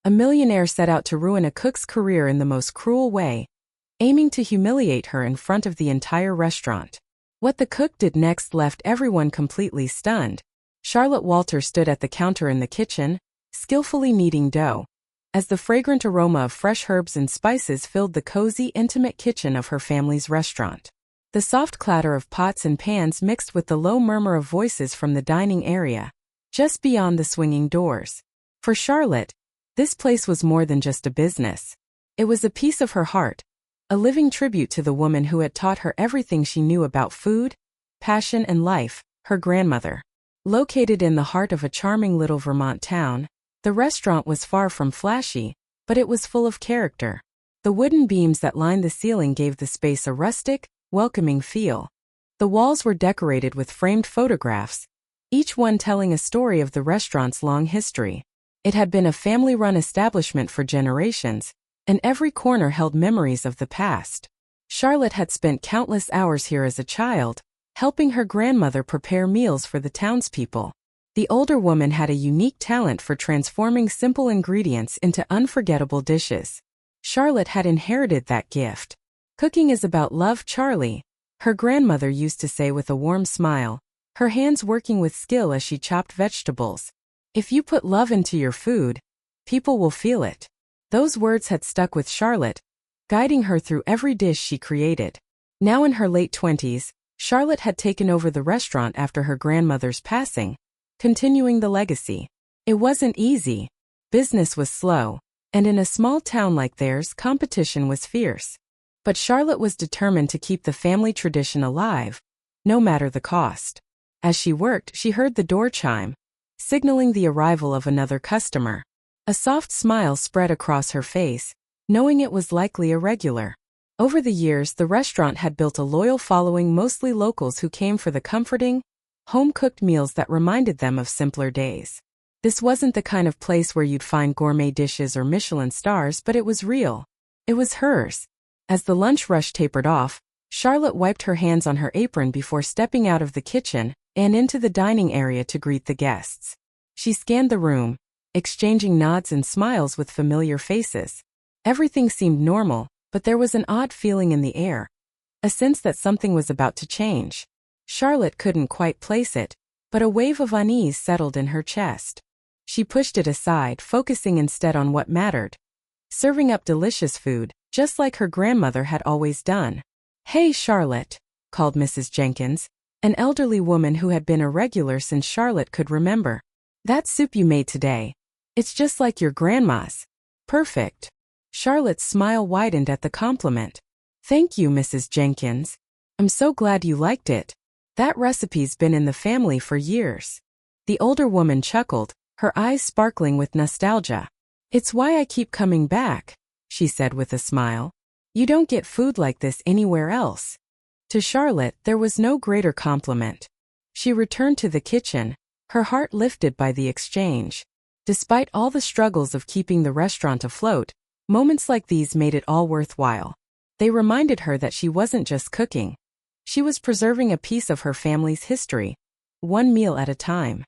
A millionaire set out to ruin a cook's career in the most cruel way, aiming to humiliate her in front of the entire restaurant. What the cook did next left everyone completely stunned. Charlotte Walters stood at the counter in the kitchen, skillfully kneading dough, as the fragrant aroma of fresh herbs and spices filled the cozy, intimate kitchen of her family's restaurant. The soft clatter of pots and pans mixed with the low murmur of voices from the dining area, just beyond the swinging doors. For Charlotte, this place was more than just a business. It was a piece of her heart, a living tribute to the woman who had taught her everything she knew about food, passion, and life, her grandmother. Located in the heart of a charming little Vermont town, the restaurant was far from flashy, but it was full of character. The wooden beams that lined the ceiling gave the space a rustic, welcoming feel. The walls were decorated with framed photographs, each one telling a story of the restaurant's long history. It had been a family-run establishment for generations, and every corner held memories of the past. Charlotte had spent countless hours here as a child, helping her grandmother prepare meals for the townspeople. The older woman had a unique talent for transforming simple ingredients into unforgettable dishes. Charlotte had inherited that gift. "Cooking is about love, Charlie," her grandmother used to say with a warm smile, her hands working with skill as she chopped vegetables. "If you put love into your food, people will feel it." Those words had stuck with Charlotte, guiding her through every dish she created. Now in her late 20s, Charlotte had taken over the restaurant after her grandmother's passing, continuing the legacy. It wasn't easy. Business was slow, and in a small town like theirs, competition was fierce. But Charlotte was determined to keep the family tradition alive, no matter the cost. As she worked, she heard the door chime, signaling the arrival of another customer. A soft smile spread across her face, knowing it was likely a regular. Over the years, the restaurant had built a loyal following, mostly locals who came for the comforting, home-cooked meals that reminded them of simpler days. This wasn't the kind of place where you'd find gourmet dishes or Michelin stars, but it was real. It was hers. As the lunch rush tapered off, Charlotte wiped her hands on her apron before stepping out of the kitchen and into the dining area to greet the guests. She scanned the room, exchanging nods and smiles with familiar faces. Everything seemed normal, but there was an odd feeling in the air, a sense that something was about to change. Charlotte couldn't quite place it, but a wave of unease settled in her chest. She pushed it aside, focusing instead on what mattered, serving up delicious food, just like her grandmother had always done. "Hey, Charlotte," called Mrs. Jenkins, an elderly woman who had been a regular since Charlotte could remember. "That soup you made today, it's just like your grandma's. Perfect." Charlotte's smile widened at the compliment. "Thank you, Mrs. Jenkins. I'm so glad you liked it. That recipe's been in the family for years." The older woman chuckled, her eyes sparkling with nostalgia. "It's why I keep coming back," she said with a smile. "You don't get food like this anywhere else." To Charlotte, there was no greater compliment. She returned to the kitchen, her heart lifted by the exchange. Despite all the struggles of keeping the restaurant afloat, moments like these made it all worthwhile. They reminded her that she wasn't just cooking. She was preserving a piece of her family's history, one meal at a time.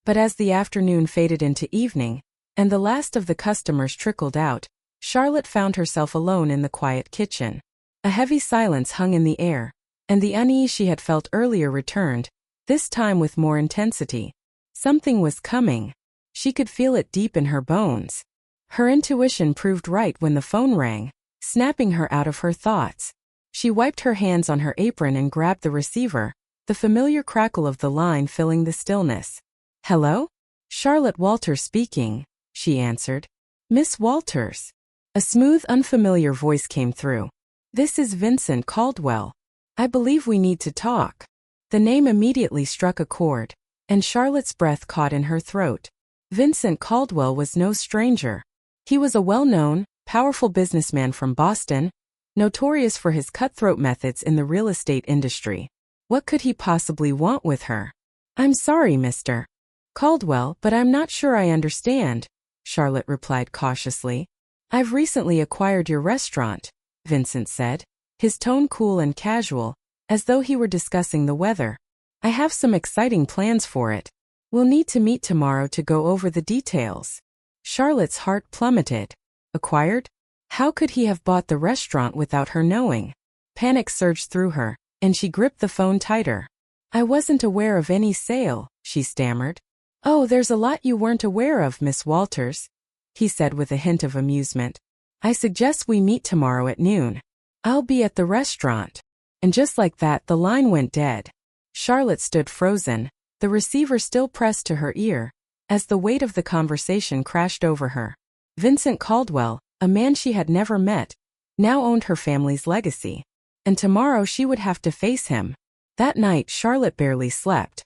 But as the afternoon faded into evening, and the last of the customers trickled out, Charlotte found herself alone in the quiet kitchen. A heavy silence hung in the air, and the unease she had felt earlier returned, this time with more intensity. Something was coming. She could feel it deep in her bones. Her intuition proved right when the phone rang, snapping her out of her thoughts. She wiped her hands on her apron and grabbed the receiver, the familiar crackle of the line filling the stillness. "Hello? Charlotte Walters speaking," she answered. "Miss Walters." A smooth, unfamiliar voice came through. "This is Vincent Caldwell. I believe we need to talk." The name immediately struck a chord, and Charlotte's breath caught in her throat. Vincent Caldwell was no stranger. He was a well-known, powerful businessman from Boston, notorious for his cutthroat methods in the real estate industry. What could he possibly want with her? "I'm sorry, Mr. Caldwell, but I'm not sure I understand," Charlotte replied cautiously. "I've recently acquired your restaurant," Vincent said, his tone cool and casual, as though he were discussing the weather. "I have some exciting plans for it. We'll need to meet tomorrow to go over the details." Charlotte's heart plummeted. Acquired? How could he have bought the restaurant without her knowing? Panic surged through her, and she gripped the phone tighter. I wasn't aware of any sale, she stammered. Oh, there's a lot you weren't aware of, Miss Walters, he said with a hint of amusement. I suggest we meet tomorrow at noon. I'll be at the restaurant. And just like that, the line went dead. Charlotte stood frozen, the receiver still pressed to her ear, as the weight of the conversation crashed over her. Vincent Caldwell, a man she had never met, now owned her family's legacy. And tomorrow she would have to face him. That night, Charlotte barely slept.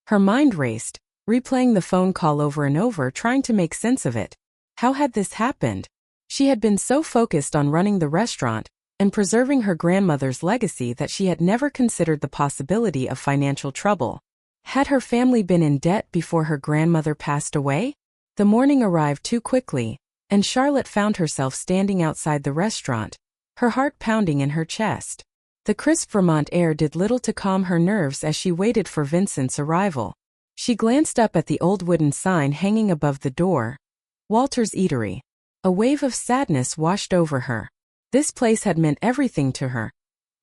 Her mind raced, replaying the phone call over and over, trying to make sense of it. How had this happened? She had been so focused on running the restaurant and preserving her grandmother's legacy that she had never considered the possibility of financial trouble. Had her family been in debt before her grandmother passed away? The morning arrived too quickly, and Charlotte found herself standing outside the restaurant, her heart pounding in her chest. The crisp Vermont air did little to calm her nerves as she waited for Vincent's arrival. She glanced up at the old wooden sign hanging above the door, Walter's Eatery. A wave of sadness washed over her. This place had meant everything to her,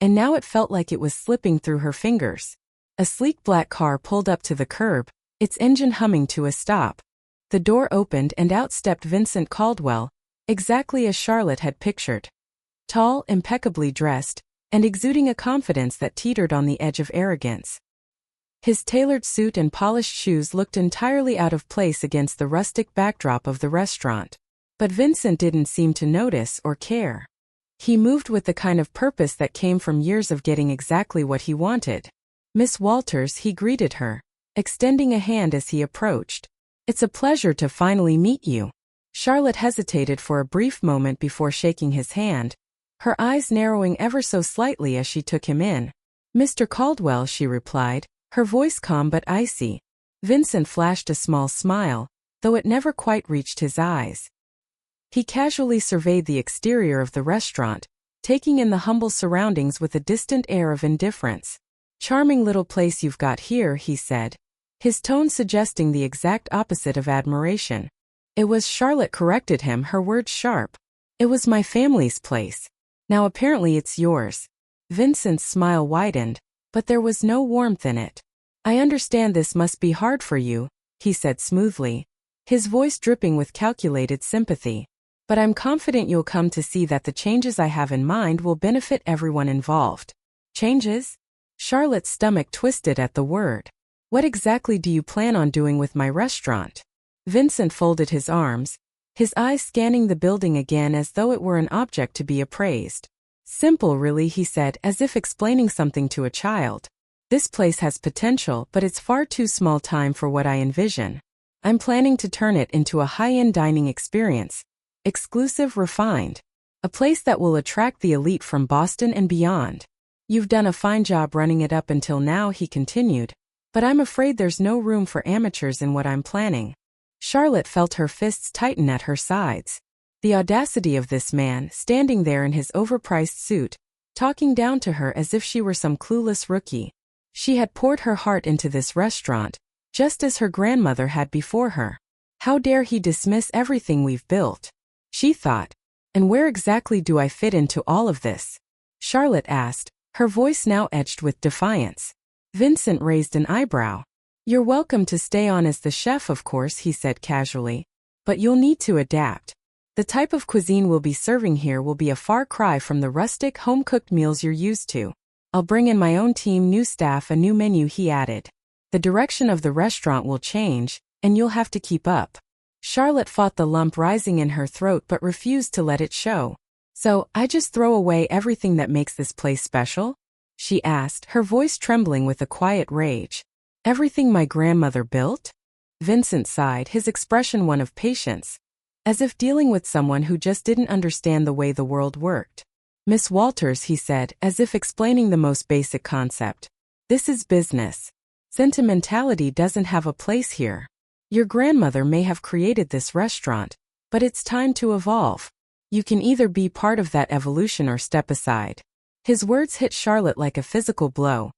and now it felt like it was slipping through her fingers. A sleek black car pulled up to the curb, its engine humming to a stop. The door opened and out stepped Vincent Caldwell, exactly as Charlotte had pictured. Tall, impeccably dressed, and exuding a confidence that teetered on the edge of arrogance. His tailored suit and polished shoes looked entirely out of place against the rustic backdrop of the restaurant. But Vincent didn't seem to notice or care. He moved with the kind of purpose that came from years of getting exactly what he wanted. Miss Walters, he greeted her, extending a hand as he approached. It's a pleasure to finally meet you. Charlotte hesitated for a brief moment before shaking his hand, her eyes narrowing ever so slightly as she took him in. Mr. Caldwell, she replied, her voice calm but icy. Vincent flashed a small smile, though it never quite reached his eyes. He casually surveyed the exterior of the restaurant, taking in the humble surroundings with a distant air of indifference. Charming little place you've got here, he said, his tone suggesting the exact opposite of admiration. It was, Charlotte corrected him, her words sharp. It was my family's place. Now apparently it's yours. Vincent's smile widened, but there was no warmth in it. I understand this must be hard for you, he said smoothly, his voice dripping with calculated sympathy. But I'm confident you'll come to see that the changes I have in mind will benefit everyone involved. Changes? Charlotte's stomach twisted at the word. What exactly do you plan on doing with my restaurant? Vincent folded his arms, his eyes scanning the building again as though it were an object to be appraised. Simple really, he said, as if explaining something to a child. This place has potential, but it's far too small time for what I envision. I'm planning to turn it into a high-end dining experience. Exclusive, refined. A place that will attract the elite from Boston and beyond. You've done a fine job running it up until now, he continued, but I'm afraid there's no room for amateurs in what I'm planning. Charlotte felt her fists tighten at her sides. The audacity of this man, standing there in his overpriced suit, talking down to her as if she were some clueless rookie. She had poured her heart into this restaurant, just as her grandmother had before her. How dare he dismiss everything we've built? She thought. And where exactly do I fit into all of this? Charlotte asked, her voice now edged with defiance. Vincent raised an eyebrow. You're welcome to stay on as the chef, of course, he said casually. But you'll need to adapt. The type of cuisine we'll be serving here will be a far cry from the rustic, home-cooked meals you're used to. I'll bring in my own team, new staff, a new menu, he added. The direction of the restaurant will change, and you'll have to keep up. Charlotte fought the lump rising in her throat but refused to let it show. So, I just throw away everything that makes this place special? She asked, her voice trembling with a quiet rage. Everything my grandmother built? Vincent sighed, his expression one of patience, as if dealing with someone who just didn't understand the way the world worked. Miss Walters, he said, as if explaining the most basic concept. This is business. Sentimentality doesn't have a place here. Your grandmother may have created this restaurant, but it's time to evolve. You can either be part of that evolution or step aside. His words hit Charlotte like a physical blow,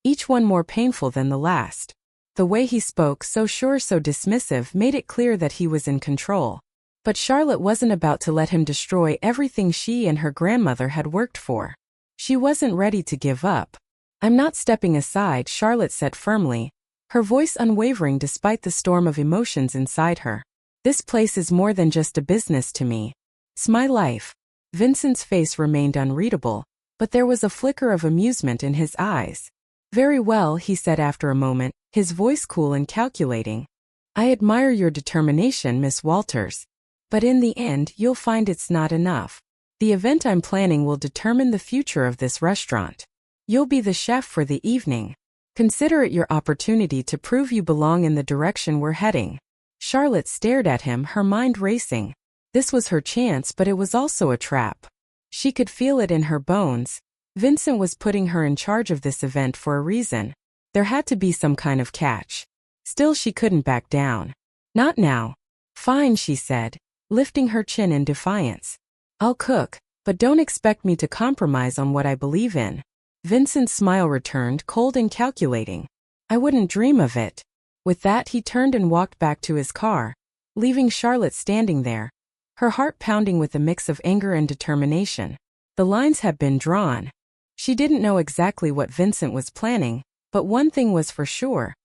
each one more painful than the last. The way he spoke, so sure, so dismissive, made it clear that he was in control. But Charlotte wasn't about to let him destroy everything she and her grandmother had worked for. She wasn't ready to give up. "I'm not stepping aside," Charlotte said firmly, her voice unwavering despite the storm of emotions inside her. "This place is more than just a business to me. It's my life." Vincent's face remained unreadable, but there was a flicker of amusement in his eyes. "Very well," he said after a moment, his voice cool and calculating. "I admire your determination, Miss Walters. But in the end, you'll find it's not enough. The event I'm planning will determine the future of this restaurant. You'll be the chef for the evening. Consider it your opportunity to prove you belong in the direction we're heading." Charlotte stared at him, her mind racing. This was her chance, but it was also a trap. She could feel it in her bones. Vincent was putting her in charge of this event for a reason. There had to be some kind of catch. Still, she couldn't back down. "Not now." "Fine," she said, lifting her chin in defiance. "I'll cook, but don't expect me to compromise on what I believe in." Vincent's smile returned, cold and calculating. "I wouldn't dream of it." With that, he turned and walked back to his car, leaving Charlotte standing there, her heart pounding with a mix of anger and determination. The lines had been drawn. She didn't know exactly what Vincent was planning, but one thing was for sure.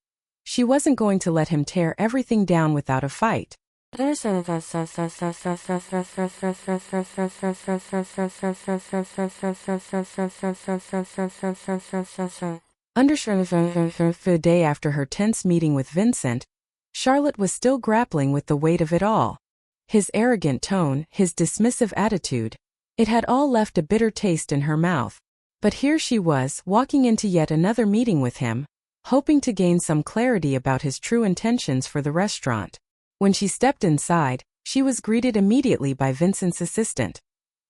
She wasn't going to let him tear everything down without a fight. The day after her tense meeting with Vincent, Charlotte was still grappling with the weight of it all. His arrogant tone, his dismissive attitude, it had all left a bitter taste in her mouth. But here she was, walking into yet another meeting with him, hoping to gain some clarity about his true intentions for the restaurant. When she stepped inside, she was greeted immediately by Vincent's assistant.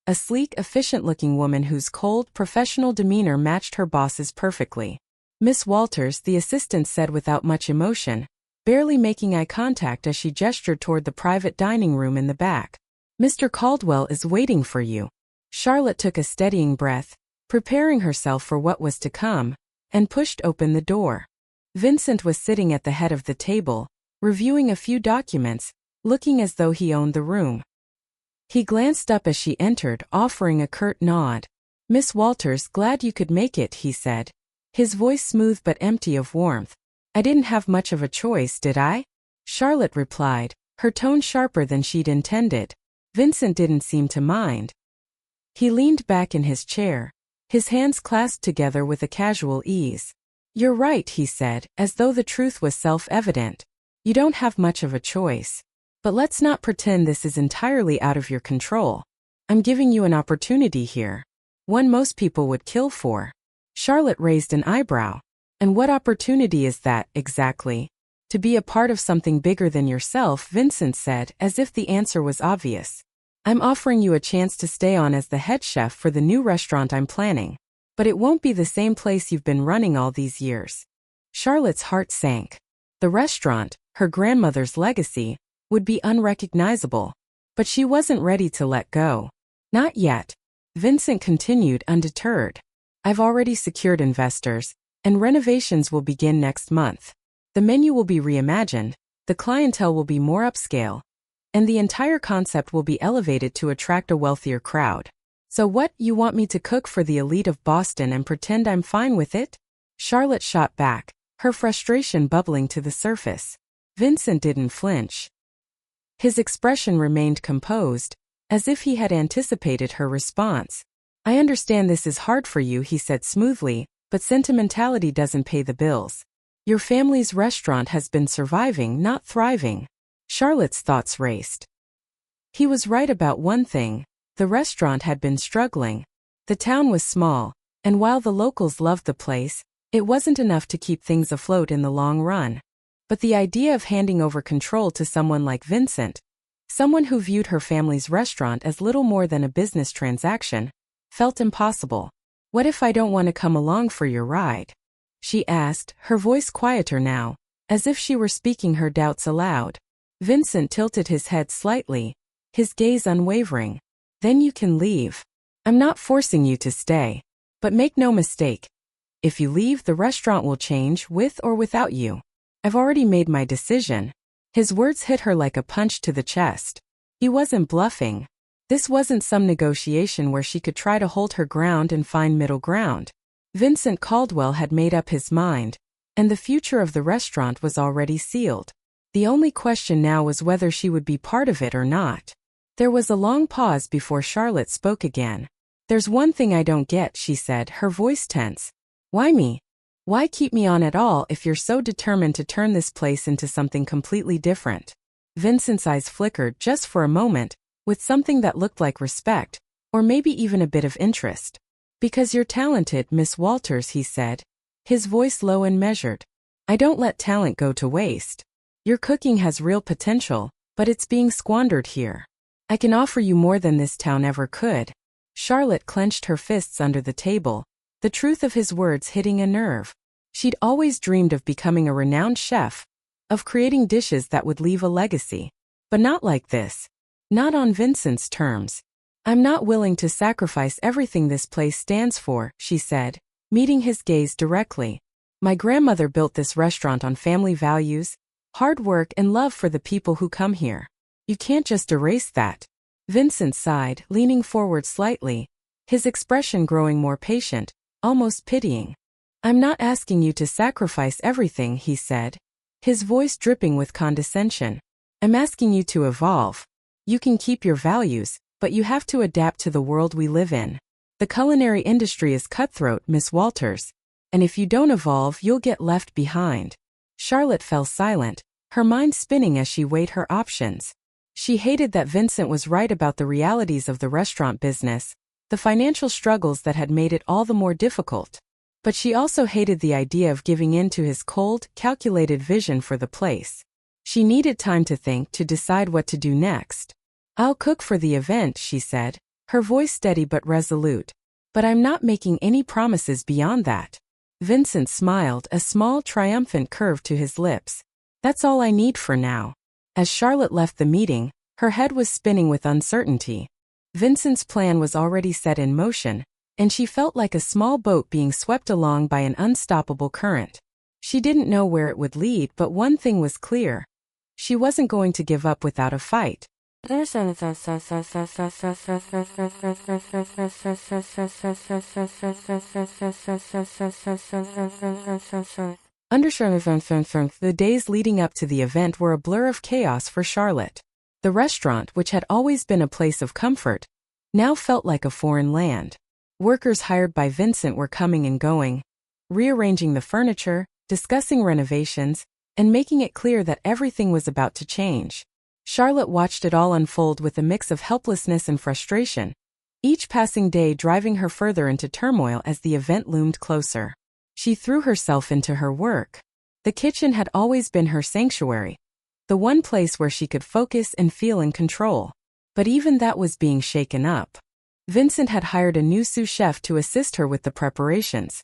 A sleek, efficient-looking woman whose cold, professional demeanor matched her boss's perfectly. "Miss Walters," the assistant said without much emotion, barely making eye contact as she gestured toward the private dining room in the back. "Mr. Caldwell is waiting for you." Charlotte took a steadying breath, preparing herself for what was to come, and pushed open the door. Vincent was sitting at the head of the table, reviewing a few documents, looking as though he owned the room. He glanced up as she entered, offering a curt nod. "Miss Walters, glad you could make it," he said, his voice smooth but empty of warmth. "I didn't have much of a choice, did I?" Charlotte replied, her tone sharper than she'd intended. Vincent didn't seem to mind. He leaned back in his chair, his hands clasped together with a casual ease. "You're right," he said, as though the truth was self-evident. "You don't have much of a choice. But let's not pretend this is entirely out of your control. I'm giving you an opportunity here. One most people would kill for." Charlotte raised an eyebrow. "And what opportunity is that, exactly?" "To be a part of something bigger than yourself," Vincent said, as if the answer was obvious. "I'm offering you a chance to stay on as the head chef for the new restaurant I'm planning. But it won't be the same place you've been running all these years." Charlotte's heart sank. The restaurant, her grandmother's legacy, would be unrecognizable. But she wasn't ready to let go. "Not yet." Vincent continued, undeterred. "I've already secured investors, and renovations will begin next month. The menu will be reimagined, the clientele will be more upscale, and the entire concept will be elevated to attract a wealthier crowd. So what, you want me to cook for the elite of Boston and pretend I'm fine with it?" Charlotte shot back, her frustration bubbling to the surface. Vincent didn't flinch. His expression remained composed, as if he had anticipated her response. "I understand this is hard for you," he said smoothly, "but sentimentality doesn't pay the bills. Your family's restaurant has been surviving, not thriving." Charlotte's thoughts raced. He was right about one thing. The restaurant had been struggling. The town was small, and while the locals loved the place, it wasn't enough to keep things afloat in the long run. But the idea of handing over control to someone like Vincent, someone who viewed her family's restaurant as little more than a business transaction, felt impossible. "What if I don't want to come along for your ride?" she asked, her voice quieter now, as if she were speaking her doubts aloud. Vincent tilted his head slightly, his gaze unwavering. "Then you can leave. I'm not forcing you to stay. But make no mistake. If you leave, the restaurant will change, with or without you. I've already made my decision." His words hit her like a punch to the chest. He wasn't bluffing. This wasn't some negotiation where she could try to hold her ground and find middle ground. Vincent Caldwell had made up his mind, and the future of the restaurant was already sealed. The only question now was whether she would be part of it or not. There was a long pause before Charlotte spoke again. "There's one thing I don't get," she said, her voice tense. "Why me? Why keep me on at all if you're so determined to turn this place into something completely different?" Vincent's eyes flickered just for a moment, with something that looked like respect, or maybe even a bit of interest. "Because you're talented, Miss Walters," he said, his voice low and measured. "I don't let talent go to waste. Your cooking has real potential, but it's being squandered here. I can offer you more than this town ever could." Charlotte clenched her fists under the table, the truth of his words hitting a nerve. She'd always dreamed of becoming a renowned chef, of creating dishes that would leave a legacy. But not like this. Not on Vincent's terms. "I'm not willing to sacrifice everything this place stands for," she said, meeting his gaze directly. "My grandmother built this restaurant on family values, hard work and love for the people who come here. You can't just erase that." Vincent sighed, leaning forward slightly, his expression growing more patient, almost pitying. "I'm not asking you to sacrifice everything," he said, his voice dripping with condescension. "I'm asking you to evolve. You can keep your values, but you have to adapt to the world we live in. The culinary industry is cutthroat, Miss Walters, and if you don't evolve, you'll get left behind." Charlotte fell silent, her mind spinning as she weighed her options. She hated that Vincent was right about the realities of the restaurant business, the financial struggles that had made it all the more difficult. But she also hated the idea of giving in to his cold, calculated vision for the place. She needed time to think, to decide what to do next. "I'll cook for the event," she said, her voice steady but resolute. "But I'm not making any promises beyond that." Vincent smiled, a small, triumphant curve to his lips. "That's all I need for now." As Charlotte left the meeting, her head was spinning with uncertainty. Vincent's plan was already set in motion, and she felt like a small boat being swept along by an unstoppable current. She didn't know where it would lead, but one thing was clear. She wasn't going to give up without a fight. The days leading up to the event were a blur of chaos for Charlotte. The restaurant, which had always been a place of comfort, now felt like a foreign land. Workers hired by Vincent were coming and going, rearranging the furniture, discussing renovations, and making it clear that everything was about to change. Charlotte watched it all unfold with a mix of helplessness and frustration, each passing day driving her further into turmoil as the event loomed closer. She threw herself into her work. The kitchen had always been her sanctuary, the one place where she could focus and feel in control. But even that was being shaken up. Vincent had hired a new sous chef to assist her with the preparations,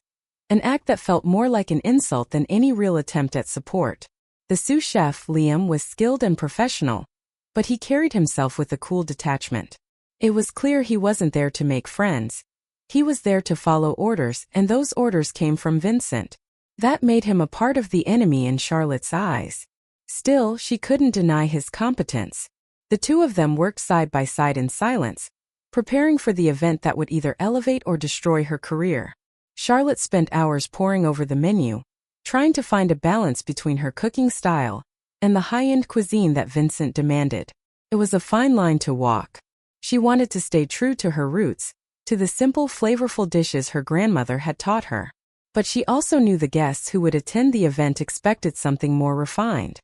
an act that felt more like an insult than any real attempt at support. The sous chef, Liam, was skilled and professional, but he carried himself with a cool detachment. It was clear he wasn't there to make friends. He was there to follow orders, and those orders came from Vincent. That made him a part of the enemy in Charlotte's eyes. Still, she couldn't deny his competence. The two of them worked side by side in silence, preparing for the event that would either elevate or destroy her career. Charlotte spent hours poring over the menu, trying to find a balance between her cooking style and the high-end cuisine that Vincent demanded. It was a fine line to walk. She wanted to stay true to her roots, to the simple, flavorful dishes her grandmother had taught her. But she also knew the guests who would attend the event expected something more refined.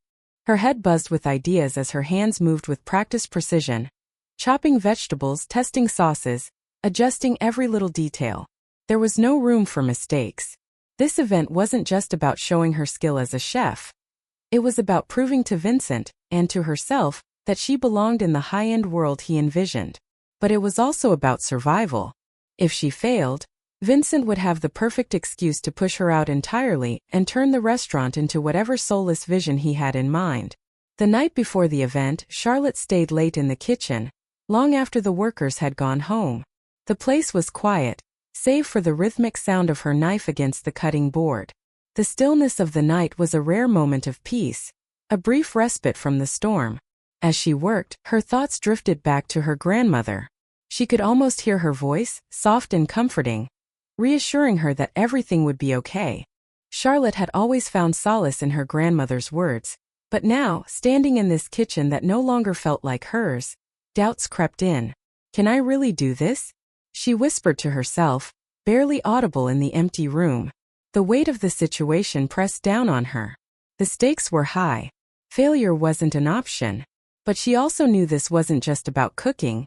Her head buzzed with ideas as her hands moved with practiced precision, chopping vegetables, testing sauces, adjusting every little detail. There was no room for mistakes. This event wasn't just about showing her skill as a chef. It was about proving to Vincent, and to herself, that she belonged in the high-end world he envisioned. But it was also about survival. If she failed, Vincent would have the perfect excuse to push her out entirely and turn the restaurant into whatever soulless vision he had in mind. The night before the event, Charlotte stayed late in the kitchen, long after the workers had gone home. The place was quiet, save for the rhythmic sound of her knife against the cutting board. The stillness of the night was a rare moment of peace, a brief respite from the storm. As she worked, her thoughts drifted back to her grandmother. She could almost hear her voice, soft and comforting, reassuring her that everything would be okay. Charlotte had always found solace in her grandmother's words, but now, standing in this kitchen that no longer felt like hers, doubts crept in. Can I really do this? She whispered to herself, barely audible in the empty room. The weight of the situation pressed down on her. The stakes were high. Failure wasn't an option. But she also knew this wasn't just about cooking.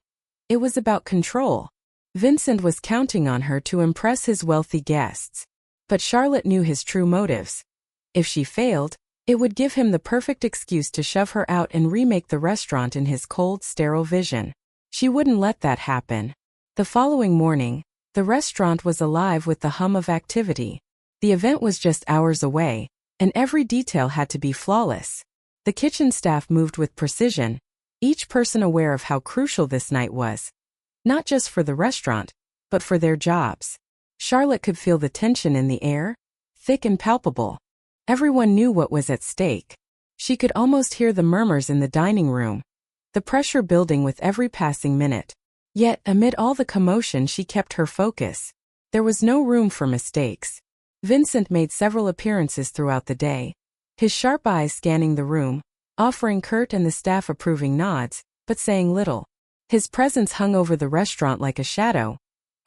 It was about control. Vincent was counting on her to impress his wealthy guests. But Charlotte knew his true motives. If she failed, it would give him the perfect excuse to shove her out and remake the restaurant in his cold, sterile vision. She wouldn't let that happen. The following morning, the restaurant was alive with the hum of activity. The event was just hours away, and every detail had to be flawless. The kitchen staff moved with precision, each person aware of how crucial this night was. Not just for the restaurant, but for their jobs. Charlotte could feel the tension in the air, thick and palpable. Everyone knew what was at stake. She could almost hear the murmurs in the dining room, the pressure building with every passing minute. Yet, amid all the commotion, she kept her focus. There was no room for mistakes. Vincent made several appearances throughout the day, his sharp eyes scanning the room, offering curt and the staff approving nods, but saying little. His presence hung over the restaurant like a shadow,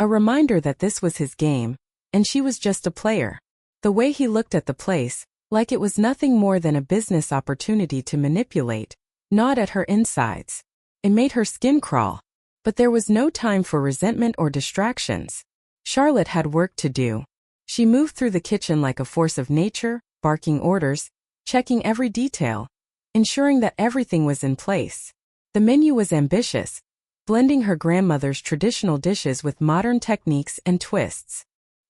a reminder that this was his game, and she was just a player. The way he looked at the place, like it was nothing more than a business opportunity to manipulate, gnawed at her insides. It made her skin crawl. But there was no time for resentment or distractions. Charlotte had work to do. She moved through the kitchen like a force of nature, barking orders, checking every detail, ensuring that everything was in place. The menu was ambitious, blending her grandmother's traditional dishes with modern techniques and twists.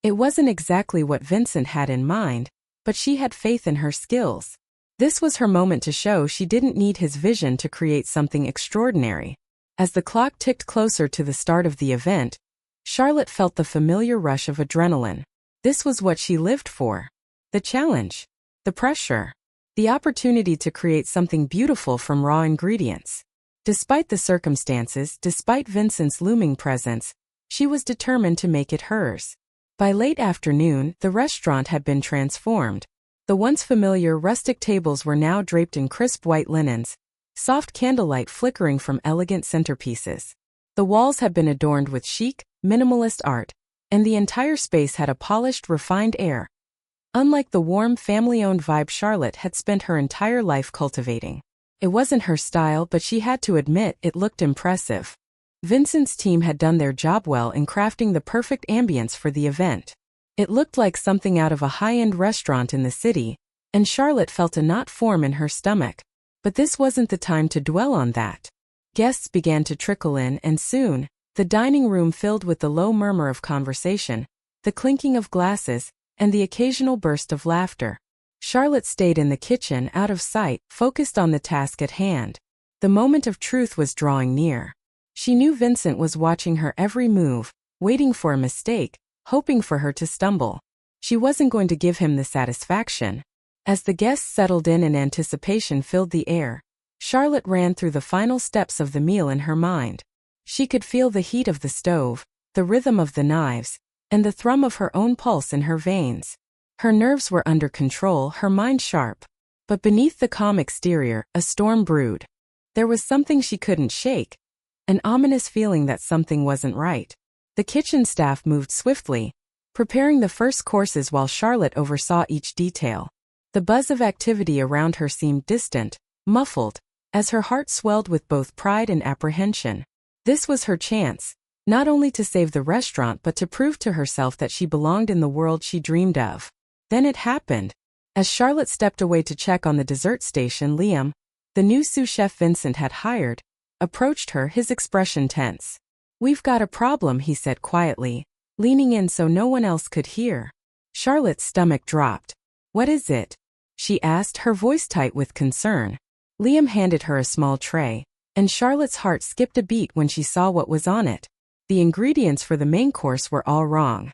It wasn't exactly what Vincent had in mind, but she had faith in her skills. This was her moment to show she didn't need his vision to create something extraordinary. As the clock ticked closer to the start of the event, Charlotte felt the familiar rush of adrenaline. This was what she lived for. The challenge, the pressure, the opportunity to create something beautiful from raw ingredients. Despite the circumstances, despite Vincent's looming presence, she was determined to make it hers. By late afternoon, the restaurant had been transformed. The once familiar rustic tables were now draped in crisp white linens, soft candlelight flickering from elegant centerpieces. The walls had been adorned with chic, minimalist art, and the entire space had a polished, refined air, unlike the warm, family-owned vibe Charlotte had spent her entire life cultivating. It wasn't her style, but she had to admit it looked impressive. Vincent's team had done their job well in crafting the perfect ambience for the event. It looked like something out of a high-end restaurant in the city, and Charlotte felt a knot form in her stomach. But this wasn't the time to dwell on that. Guests began to trickle in, and soon, the dining room filled with the low murmur of conversation, the clinking of glasses, and the occasional burst of laughter. Charlotte stayed in the kitchen, out of sight, focused on the task at hand. The moment of truth was drawing near. She knew Vincent was watching her every move, waiting for a mistake, hoping for her to stumble. She wasn't going to give him the satisfaction. As the guests settled in and anticipation filled the air, Charlotte ran through the final steps of the meal in her mind. She could feel the heat of the stove, the rhythm of the knives, and the thrum of her own pulse in her veins. Her nerves were under control, her mind sharp. But beneath the calm exterior, a storm brewed. There was something she couldn't shake, an ominous feeling that something wasn't right. The kitchen staff moved swiftly, preparing the first courses while Charlotte oversaw each detail. The buzz of activity around her seemed distant, muffled, as her heart swelled with both pride and apprehension. This was her chance, not only to save the restaurant but to prove to herself that she belonged in the world she dreamed of. Then it happened. As Charlotte stepped away to check on the dessert station, Liam, the new sous chef Vincent had hired, approached her, his expression tense. "We've got a problem," he said quietly, leaning in so no one else could hear. Charlotte's stomach dropped. "What is it?" she asked, her voice tight with concern. Liam handed her a small tray, and Charlotte's heart skipped a beat when she saw what was on it. The ingredients for the main course were all wrong.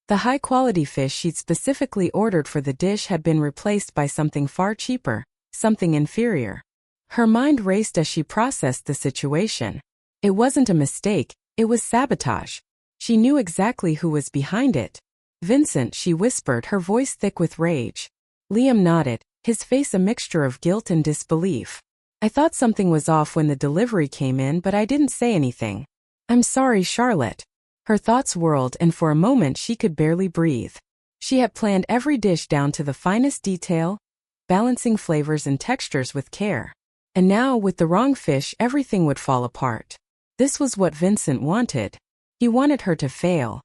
The high-quality fish she'd specifically ordered for the dish had been replaced by something far cheaper, something inferior. Her mind raced as she processed the situation. It wasn't a mistake, it was sabotage. She knew exactly who was behind it. Vincent, she whispered, her voice thick with rage. Liam nodded, his face a mixture of guilt and disbelief. I thought something was off when the delivery came in, but I didn't say anything. I'm sorry, Charlotte. Her thoughts whirled, and for a moment she could barely breathe. She had planned every dish down to the finest detail, balancing flavors and textures with care. And now, with the wrong fish, everything would fall apart. This was what Vincent wanted. He wanted her to fail.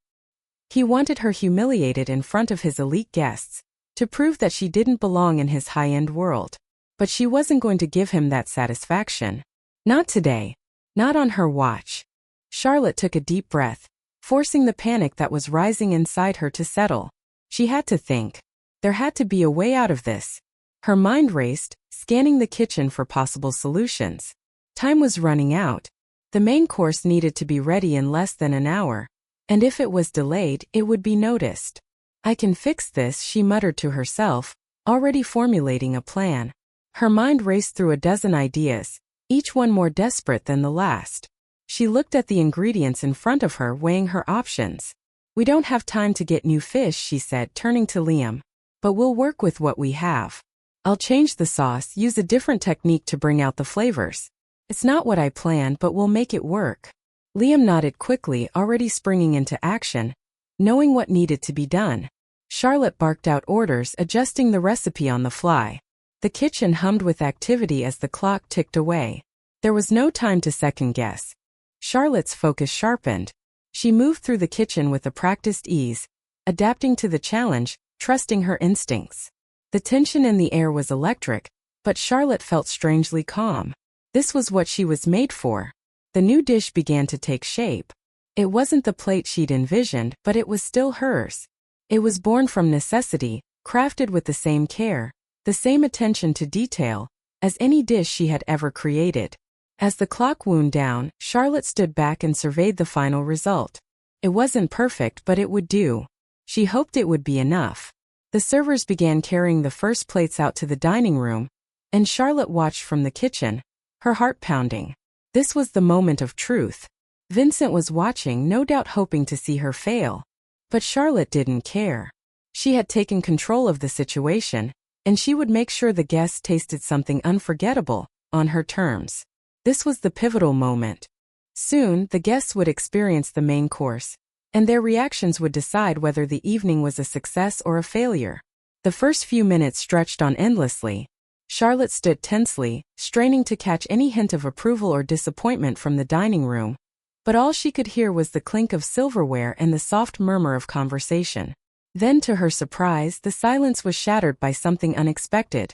He wanted her humiliated in front of his elite guests, to prove that she didn't belong in his high-end world. But she wasn't going to give him that satisfaction. Not today. Not on her watch. Charlotte took a deep breath, forcing the panic that was rising inside her to settle. She had to think. There had to be a way out of this. Her mind raced, scanning the kitchen for possible solutions. Time was running out. The main course needed to be ready in less than an hour. And if it was delayed, it would be noticed. I can fix this, she muttered to herself, already formulating a plan. Her mind raced through a dozen ideas, each one more desperate than the last. She looked at the ingredients in front of her, weighing her options. We don't have time to get new fish, she said, turning to Liam. But we'll work with what we have. I'll change the sauce, use a different technique to bring out the flavors. It's not what I planned, but we'll make it work. Liam nodded quickly, already springing into action, knowing what needed to be done. Charlotte barked out orders, adjusting the recipe on the fly. The kitchen hummed with activity as the clock ticked away. There was no time to second-guess. Charlotte's focus sharpened. She moved through the kitchen with a practiced ease, adapting to the challenge, trusting her instincts. The tension in the air was electric, but Charlotte felt strangely calm. This was what she was made for. The new dish began to take shape. It wasn't the plate she'd envisioned, but it was still hers. It was born from necessity, crafted with the same care, the same attention to detail, as any dish she had ever created. As the clock wound down, Charlotte stood back and surveyed the final result. It wasn't perfect, but it would do. She hoped it would be enough. The servers began carrying the first plates out to the dining room, and Charlotte watched from the kitchen, her heart pounding. This was the moment of truth. Vincent was watching, no doubt hoping to see her fail. But Charlotte didn't care. She had taken control of the situation, and she would make sure the guests tasted something unforgettable, on her terms. This was the pivotal moment. Soon, the guests would experience the main course, and their reactions would decide whether the evening was a success or a failure. The first few minutes stretched on endlessly. Charlotte stood tensely, straining to catch any hint of approval or disappointment from the dining room, but all she could hear was the clink of silverware and the soft murmur of conversation. Then, to her surprise, the silence was shattered by something unexpected.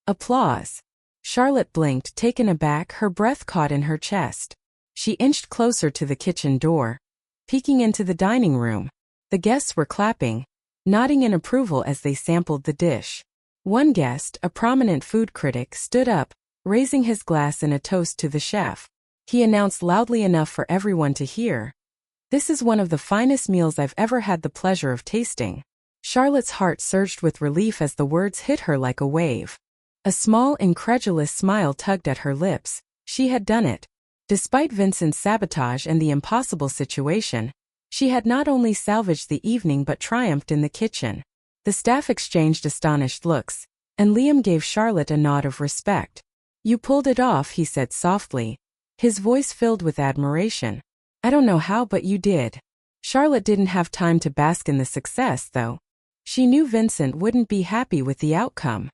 Applause. Charlotte blinked, taken aback, her breath caught in her chest. She inched closer to the kitchen door, peeking into the dining room. The guests were clapping, nodding in approval as they sampled the dish. One guest, a prominent food critic, stood up, raising his glass in a toast to the chef. He announced loudly enough for everyone to hear, "This is one of the finest meals I've ever had the pleasure of tasting." Charlotte's heart surged with relief as the words hit her like a wave. A small, incredulous smile tugged at her lips. She had done it. Despite Vincent's sabotage and the impossible situation, she had not only salvaged the evening but triumphed in the kitchen. The staff exchanged astonished looks, and Liam gave Charlotte a nod of respect. "You pulled it off," he said softly, his voice filled with admiration. "I don't know how, but you did." Charlotte didn't have time to bask in the success, though. She knew Vincent wouldn't be happy with the outcome.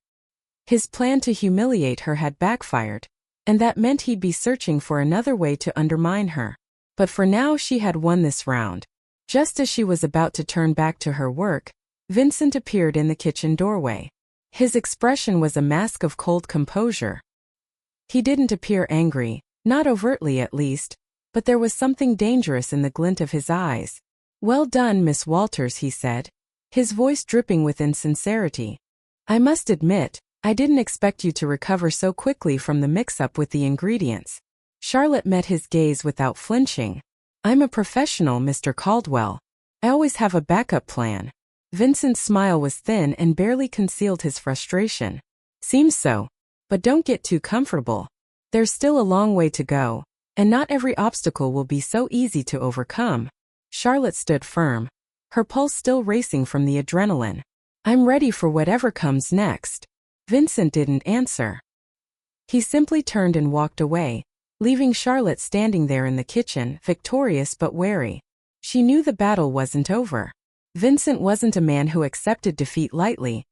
His plan to humiliate her had backfired, and that meant he'd be searching for another way to undermine her. But for now she had won this round. Just as she was about to turn back to her work, Vincent appeared in the kitchen doorway. His expression was a mask of cold composure. He didn't appear angry, not overtly at least, but there was something dangerous in the glint of his eyes. "Well done, Miss Walters," he said, his voice dripping with insincerity. "I must admit, I didn't expect you to recover so quickly from the mix-up with the ingredients." Charlotte met his gaze without flinching. "I'm a professional, Mr. Caldwell. I always have a backup plan." Vincent's smile was thin and barely concealed his frustration. "Seems so. But don't get too comfortable. There's still a long way to go, and not every obstacle will be so easy to overcome. Charlotte stood firm, her pulse still racing from the adrenaline. I'm ready for whatever comes next. Vincent didn't answer. He simply turned and walked away, leaving Charlotte standing there in the kitchen, victorious but wary. She knew the battle wasn't over. Vincent wasn't a man who accepted defeat lightly,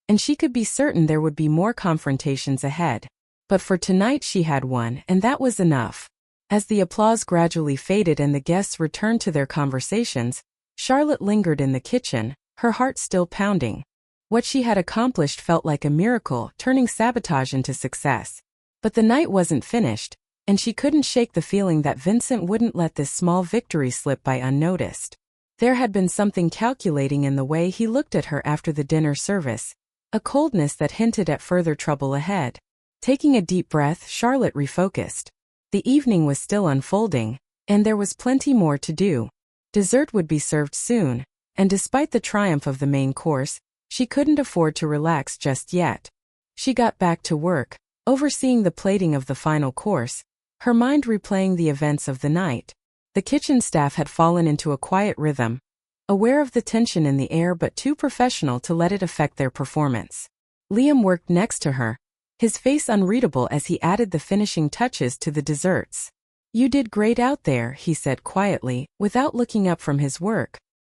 and she could be certain there would be more confrontations ahead. But for tonight she had won, and that was enough. As the applause gradually faded and the guests returned to their conversations, Charlotte lingered in the kitchen, her heart still pounding. What she had accomplished felt like a miracle, turning sabotage into success. But the night wasn't finished, and she couldn't shake the feeling that Vincent wouldn't let this small victory slip by unnoticed. There had been something calculating in the way he looked at her after the dinner service, a coldness that hinted at further trouble ahead. Taking a deep breath, Charlotte refocused. The evening was still unfolding, and there was plenty more to do. Dessert would be served soon, and despite the triumph of the main course, she couldn't afford to relax just yet. She got back to work, overseeing the plating of the final course, her mind replaying the events of the night. The kitchen staff had fallen into a quiet rhythm, aware of the tension in the air but too professional to let it affect their performance. Liam worked next to her, his face unreadable as he added the finishing touches to the desserts. You did great out there, he said quietly, without looking up from his work.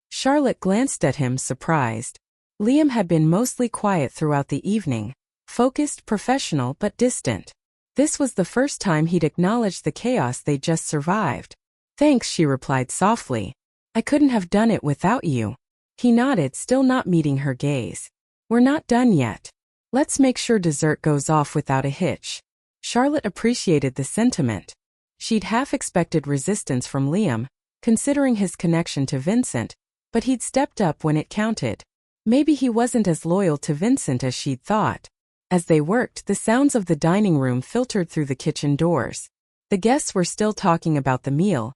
Charlotte glanced at him, surprised. Liam had been mostly quiet throughout the evening, focused, professional but distant. This was the first time he'd acknowledged the chaos they'd just survived. Thanks, she replied softly. I couldn't have done it without you. He nodded, still not meeting her gaze. We're not done yet. Let's make sure dessert goes off without a hitch. Charlotte appreciated the sentiment. She'd half expected resistance from Liam, considering his connection to Vincent, but he'd stepped up when it counted. Maybe he wasn't as loyal to Vincent as she'd thought. As they worked, the sounds of the dining room filtered through the kitchen doors. The guests were still talking about the meal,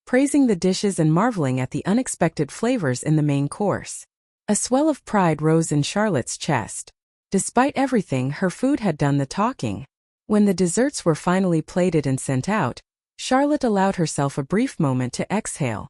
praising the dishes and marveling at the unexpected flavors in the main course. A swell of pride rose in Charlotte's chest. Despite everything, her food had done the talking. When the desserts were finally plated and sent out, Charlotte allowed herself a brief moment to exhale.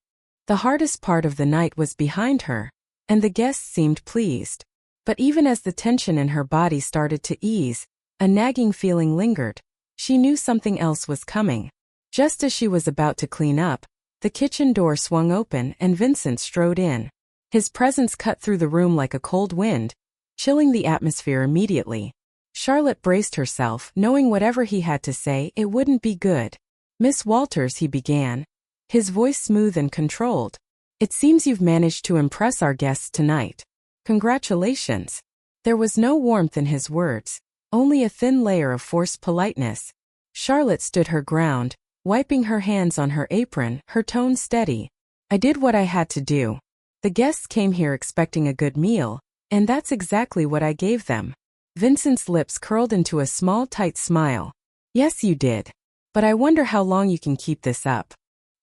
The hardest part of the night was behind her, and the guests seemed pleased. But even as the tension in her body started to ease, a nagging feeling lingered. She knew something else was coming. Just as she was about to clean up, the kitchen door swung open and Vincent strode in. His presence cut through the room like a cold wind, chilling the atmosphere immediately. Charlotte braced herself, knowing whatever he had to say, it wouldn't be good. Miss Walters, he began, his voice smooth and controlled. It seems you've managed to impress our guests tonight. Congratulations. There was no warmth in his words, only a thin layer of forced politeness. Charlotte stood her ground, wiping her hands on her apron, her tone steady. I did what I had to do. The guests came here expecting a good meal, and that's exactly what I gave them. Vincent's lips curled into a small, tight smile. Yes, you did. But I wonder how long you can keep this up.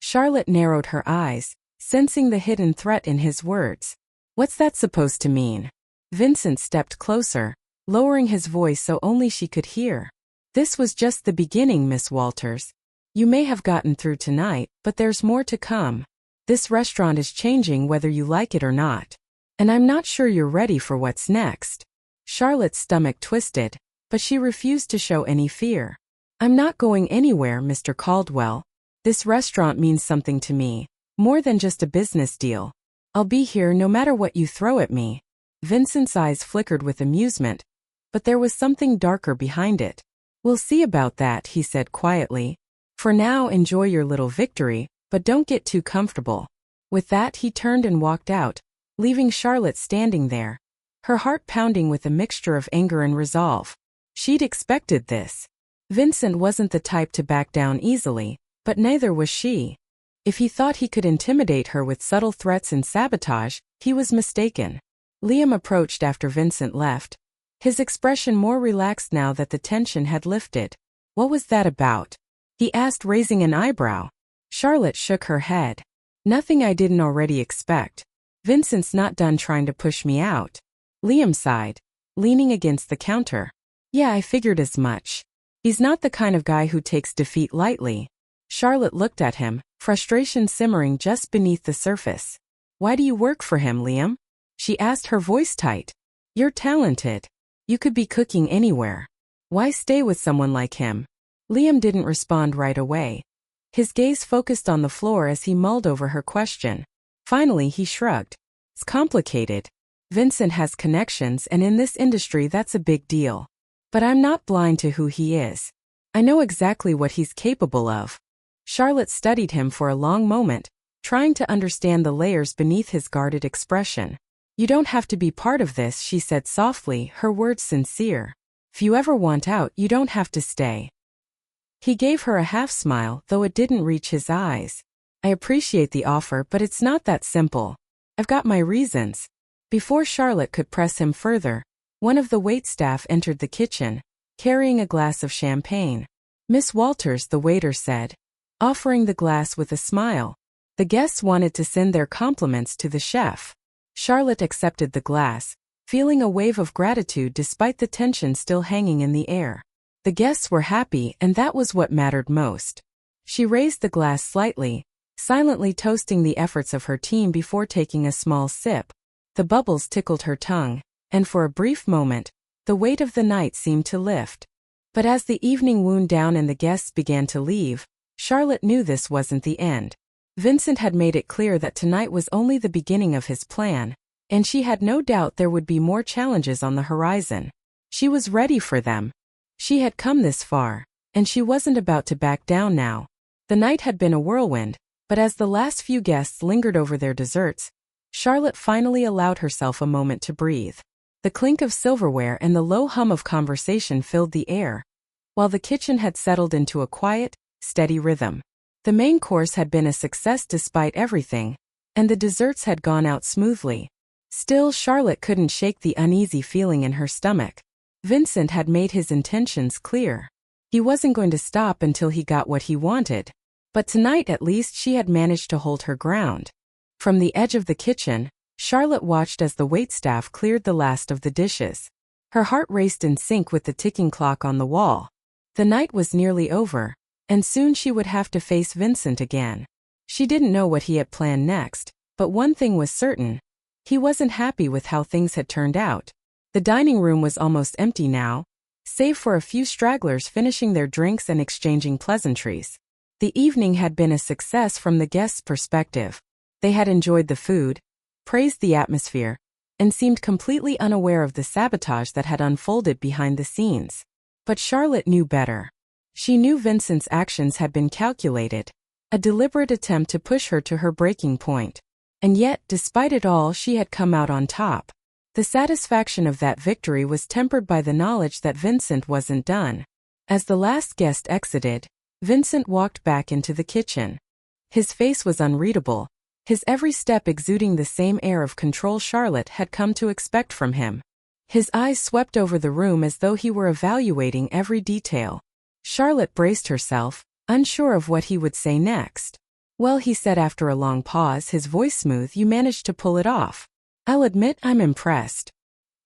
Charlotte narrowed her eyes, sensing the hidden threat in his words. What's that supposed to mean? Vincent stepped closer, lowering his voice so only she could hear. This was just the beginning, Miss Walters. You may have gotten through tonight, but there's more to come. This restaurant is changing whether you like it or not. And I'm not sure you're ready for what's next. Charlotte's stomach twisted, but she refused to show any fear. I'm not going anywhere, Mr. Caldwell. This restaurant means something to me, more than just a business deal. I'll be here no matter what you throw at me. Vincent's eyes flickered with amusement, but there was something darker behind it. We'll see about that, he said quietly. For now, enjoy your little victory, but don't get too comfortable. With that, he turned and walked out, leaving Charlotte standing there, her heart pounding with a mixture of anger and resolve. She'd expected this. Vincent wasn't the type to back down easily, but neither was she. If he thought he could intimidate her with subtle threats and sabotage, he was mistaken. Liam approached after Vincent left, his expression more relaxed now that the tension had lifted. What was that about? He asked, raising an eyebrow. Charlotte shook her head. Nothing I didn't already expect. Vincent's not done trying to push me out. Liam sighed, leaning against the counter. Yeah, I figured as much. He's not the kind of guy who takes defeat lightly. Charlotte looked at him, frustration simmering just beneath the surface. Why do you work for him, Liam? She asked, her voice tight. You're talented. You could be cooking anywhere. Why stay with someone like him? Liam didn't respond right away. His gaze focused on the floor as he mulled over her question. Finally, he shrugged. It's complicated. Vincent has connections, and in this industry that's a big deal. But I'm not blind to who he is. I know exactly what he's capable of. Charlotte studied him for a long moment, trying to understand the layers beneath his guarded expression. You don't have to be part of this, she said softly, her words sincere. If you ever want out, you don't have to stay. He gave her a half-smile, though it didn't reach his eyes. I appreciate the offer, but it's not that simple. I've got my reasons. Before Charlotte could press him further, one of the waitstaff entered the kitchen, carrying a glass of champagne. Miss Walters, the waiter said, offering the glass with a smile. The guests wanted to send their compliments to the chef. Charlotte accepted the glass, feeling a wave of gratitude despite the tension still hanging in the air. The guests were happy, and that was what mattered most. She raised the glass slightly, silently toasting the efforts of her team before taking a small sip. The bubbles tickled her tongue, and for a brief moment, the weight of the night seemed to lift. But as the evening wound down and the guests began to leave, Charlotte knew this wasn't the end. Vincent had made it clear that tonight was only the beginning of his plan, and she had no doubt there would be more challenges on the horizon. She was ready for them. She had come this far, and she wasn't about to back down now. The night had been a whirlwind, but as the last few guests lingered over their desserts, Charlotte finally allowed herself a moment to breathe. The clink of silverware and the low hum of conversation filled the air, while the kitchen had settled into a quiet, steady rhythm. The main course had been a success despite everything, and the desserts had gone out smoothly. Still, Charlotte couldn't shake the uneasy feeling in her stomach. Vincent had made his intentions clear. He wasn't going to stop until he got what he wanted. But tonight at least she had managed to hold her ground. From the edge of the kitchen, Charlotte watched as the waitstaff cleared the last of the dishes. Her heart raced in sync with the ticking clock on the wall. The night was nearly over, and soon she would have to face Vincent again. She didn't know what he had planned next, but one thing was certain. He wasn't happy with how things had turned out. The dining room was almost empty now, save for a few stragglers finishing their drinks and exchanging pleasantries. The evening had been a success from the guests' perspective. They had enjoyed the food, praised the atmosphere, and seemed completely unaware of the sabotage that had unfolded behind the scenes. But Charlotte knew better. She knew Vincent's actions had been calculated, a deliberate attempt to push her to her breaking point. And yet, despite it all, she had come out on top. The satisfaction of that victory was tempered by the knowledge that Vincent wasn't done. As the last guest exited, Vincent walked back into the kitchen. His face was unreadable, his every step exuding the same air of control Charlotte had come to expect from him. His eyes swept over the room as though he were evaluating every detail. Charlotte braced herself, unsure of what he would say next. Well, he said after a long pause, his voice smooth, you managed to pull it off. I'll admit I'm impressed.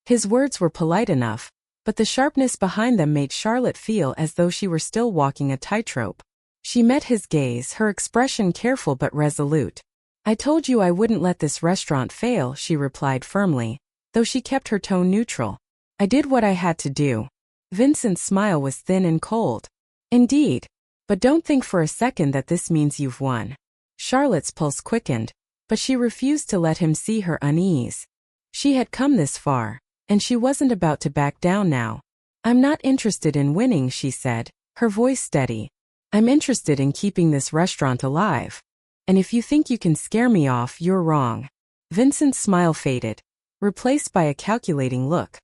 His words were polite enough, but the sharpness behind them made Charlotte feel as though she were still walking a tightrope. She met his gaze, her expression careful but resolute. I told you I wouldn't let this restaurant fail, she replied firmly, though she kept her tone neutral. I did what I had to do. Vincent's smile was thin and cold. Indeed. But don't think for a second that this means you've won. Charlotte's pulse quickened, but she refused to let him see her unease. She had come this far, and she wasn't about to back down now. I'm not interested in winning, she said, her voice steady. I'm interested in keeping this restaurant alive. And if you think you can scare me off, you're wrong. Vincent's smile faded, replaced by a calculating look.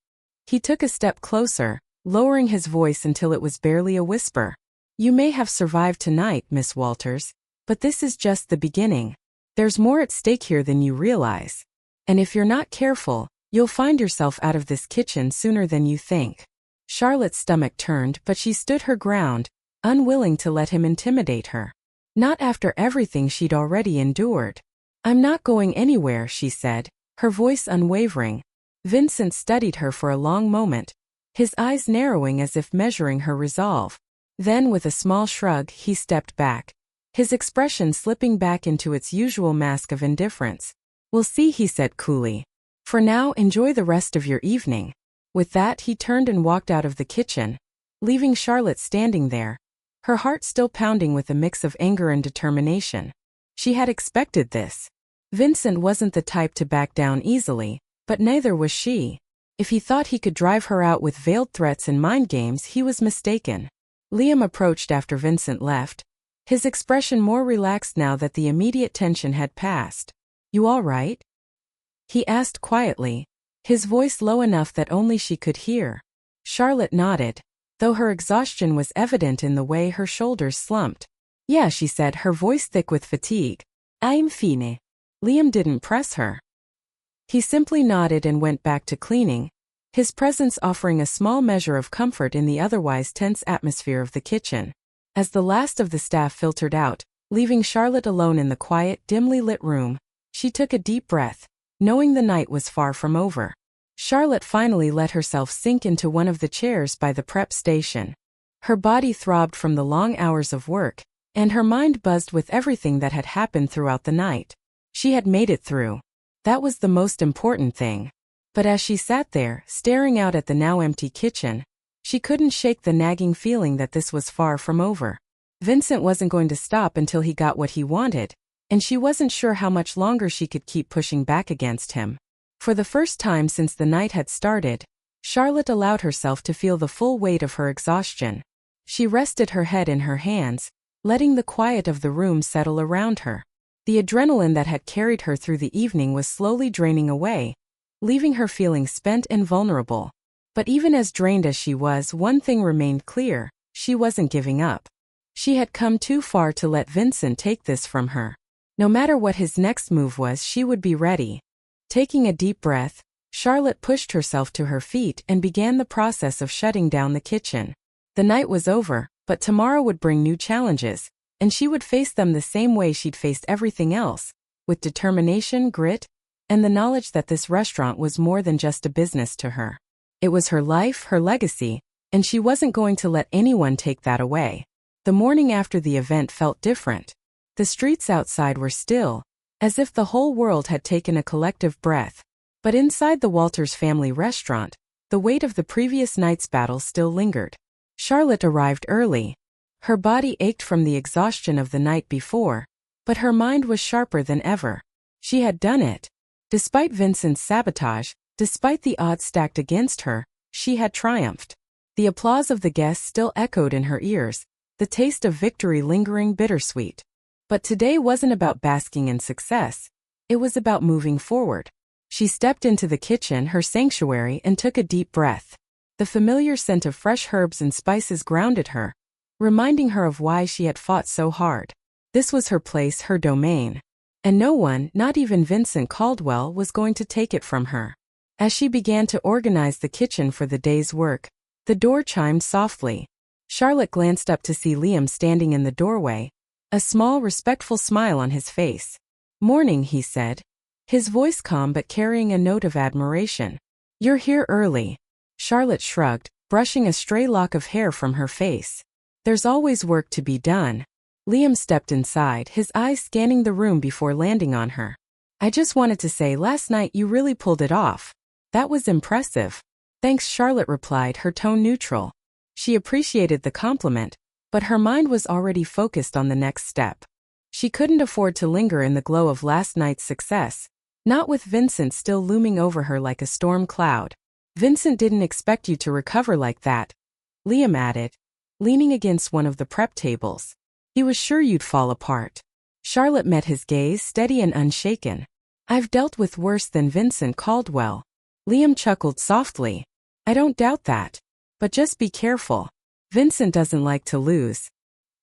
He took a step closer, lowering his voice until it was barely a whisper. You may have survived tonight, Miss Walters, but this is just the beginning. There's more at stake here than you realize. And if you're not careful, you'll find yourself out of this kitchen sooner than you think. Charlotte's stomach turned, but she stood her ground, unwilling to let him intimidate her. Not after everything she'd already endured. I'm not going anywhere, she said, her voice unwavering. Vincent studied her for a long moment, his eyes narrowing as if measuring her resolve. Then with a small shrug, he stepped back, his expression slipping back into its usual mask of indifference. "We'll see," he said coolly. "For now, enjoy the rest of your evening." With that, he turned and walked out of the kitchen, leaving Charlotte standing there, her heart still pounding with a mix of anger and determination. She had expected this. Vincent wasn't the type to back down easily, but neither was she. If he thought he could drive her out with veiled threats and mind games, he was mistaken. Liam approached after Vincent left, his expression more relaxed now that the immediate tension had passed. "You all right?" he asked quietly, his voice low enough that only she could hear. Charlotte nodded, though her exhaustion was evident in the way her shoulders slumped. "Yeah," she said, her voice thick with fatigue. "I'm fine." Liam didn't press her. He simply nodded and went back to cleaning, his presence offering a small measure of comfort in the otherwise tense atmosphere of the kitchen. As the last of the staff filtered out, leaving Charlotte alone in the quiet, dimly lit room, she took a deep breath, knowing the night was far from over. Charlotte finally let herself sink into one of the chairs by the prep station. Her body throbbed from the long hours of work, and her mind buzzed with everything that had happened throughout the night. She had made it through. That was the most important thing. But as she sat there, staring out at the now empty kitchen, she couldn't shake the nagging feeling that this was far from over. Vincent wasn't going to stop until he got what he wanted, and she wasn't sure how much longer she could keep pushing back against him. For the first time since the night had started, Charlotte allowed herself to feel the full weight of her exhaustion. She rested her head in her hands, letting the quiet of the room settle around her. The adrenaline that had carried her through the evening was slowly draining away, leaving her feeling spent and vulnerable. But even as drained as she was, one thing remained clear: she wasn't giving up. She had come too far to let Vincent take this from her. No matter what his next move was, she would be ready. Taking a deep breath, Charlotte pushed herself to her feet and began the process of shutting down the kitchen. The night was over, but tomorrow would bring new challenges, and she would face them the same way she'd faced everything else, with determination, grit, and the knowledge that this restaurant was more than just a business to her. It was her life, her legacy, and she wasn't going to let anyone take that away. The morning after the event felt different. The streets outside were still, as if the whole world had taken a collective breath. But inside the Walters family restaurant, the weight of the previous night's battle still lingered. Charlotte arrived early. Her body ached from the exhaustion of the night before, but her mind was sharper than ever. She had done it. Despite Vincent's sabotage, despite the odds stacked against her, she had triumphed. The applause of the guests still echoed in her ears, the taste of victory lingering bittersweet. But today wasn't about basking in success. It was about moving forward. She stepped into the kitchen, her sanctuary, and took a deep breath. The familiar scent of fresh herbs and spices grounded her, reminding her of why she had fought so hard. This was her place, her domain. And no one, not even Vincent Caldwell, was going to take it from her. As she began to organize the kitchen for the day's work, the door chimed softly. Charlotte glanced up to see Liam standing in the doorway, a small, respectful smile on his face. "Morning," he said, his voice calm but carrying a note of admiration. "You're here early." Charlotte shrugged, brushing a stray lock of hair from her face. "There's always work to be done." Liam stepped inside, his eyes scanning the room before landing on her. "I just wanted to say, last night you really pulled it off. That was impressive." "Thanks," Charlotte replied, her tone neutral. She appreciated the compliment, but her mind was already focused on the next step. She couldn't afford to linger in the glow of last night's success, not with Vincent still looming over her like a storm cloud. "Vincent didn't expect you to recover like that," Liam added, leaning against one of the prep tables. "He was sure you'd fall apart." Charlotte met his gaze, steady and unshaken. "I've dealt with worse than Vincent Caldwell." Liam chuckled softly. "I don't doubt that. But just be careful. Vincent doesn't like to lose.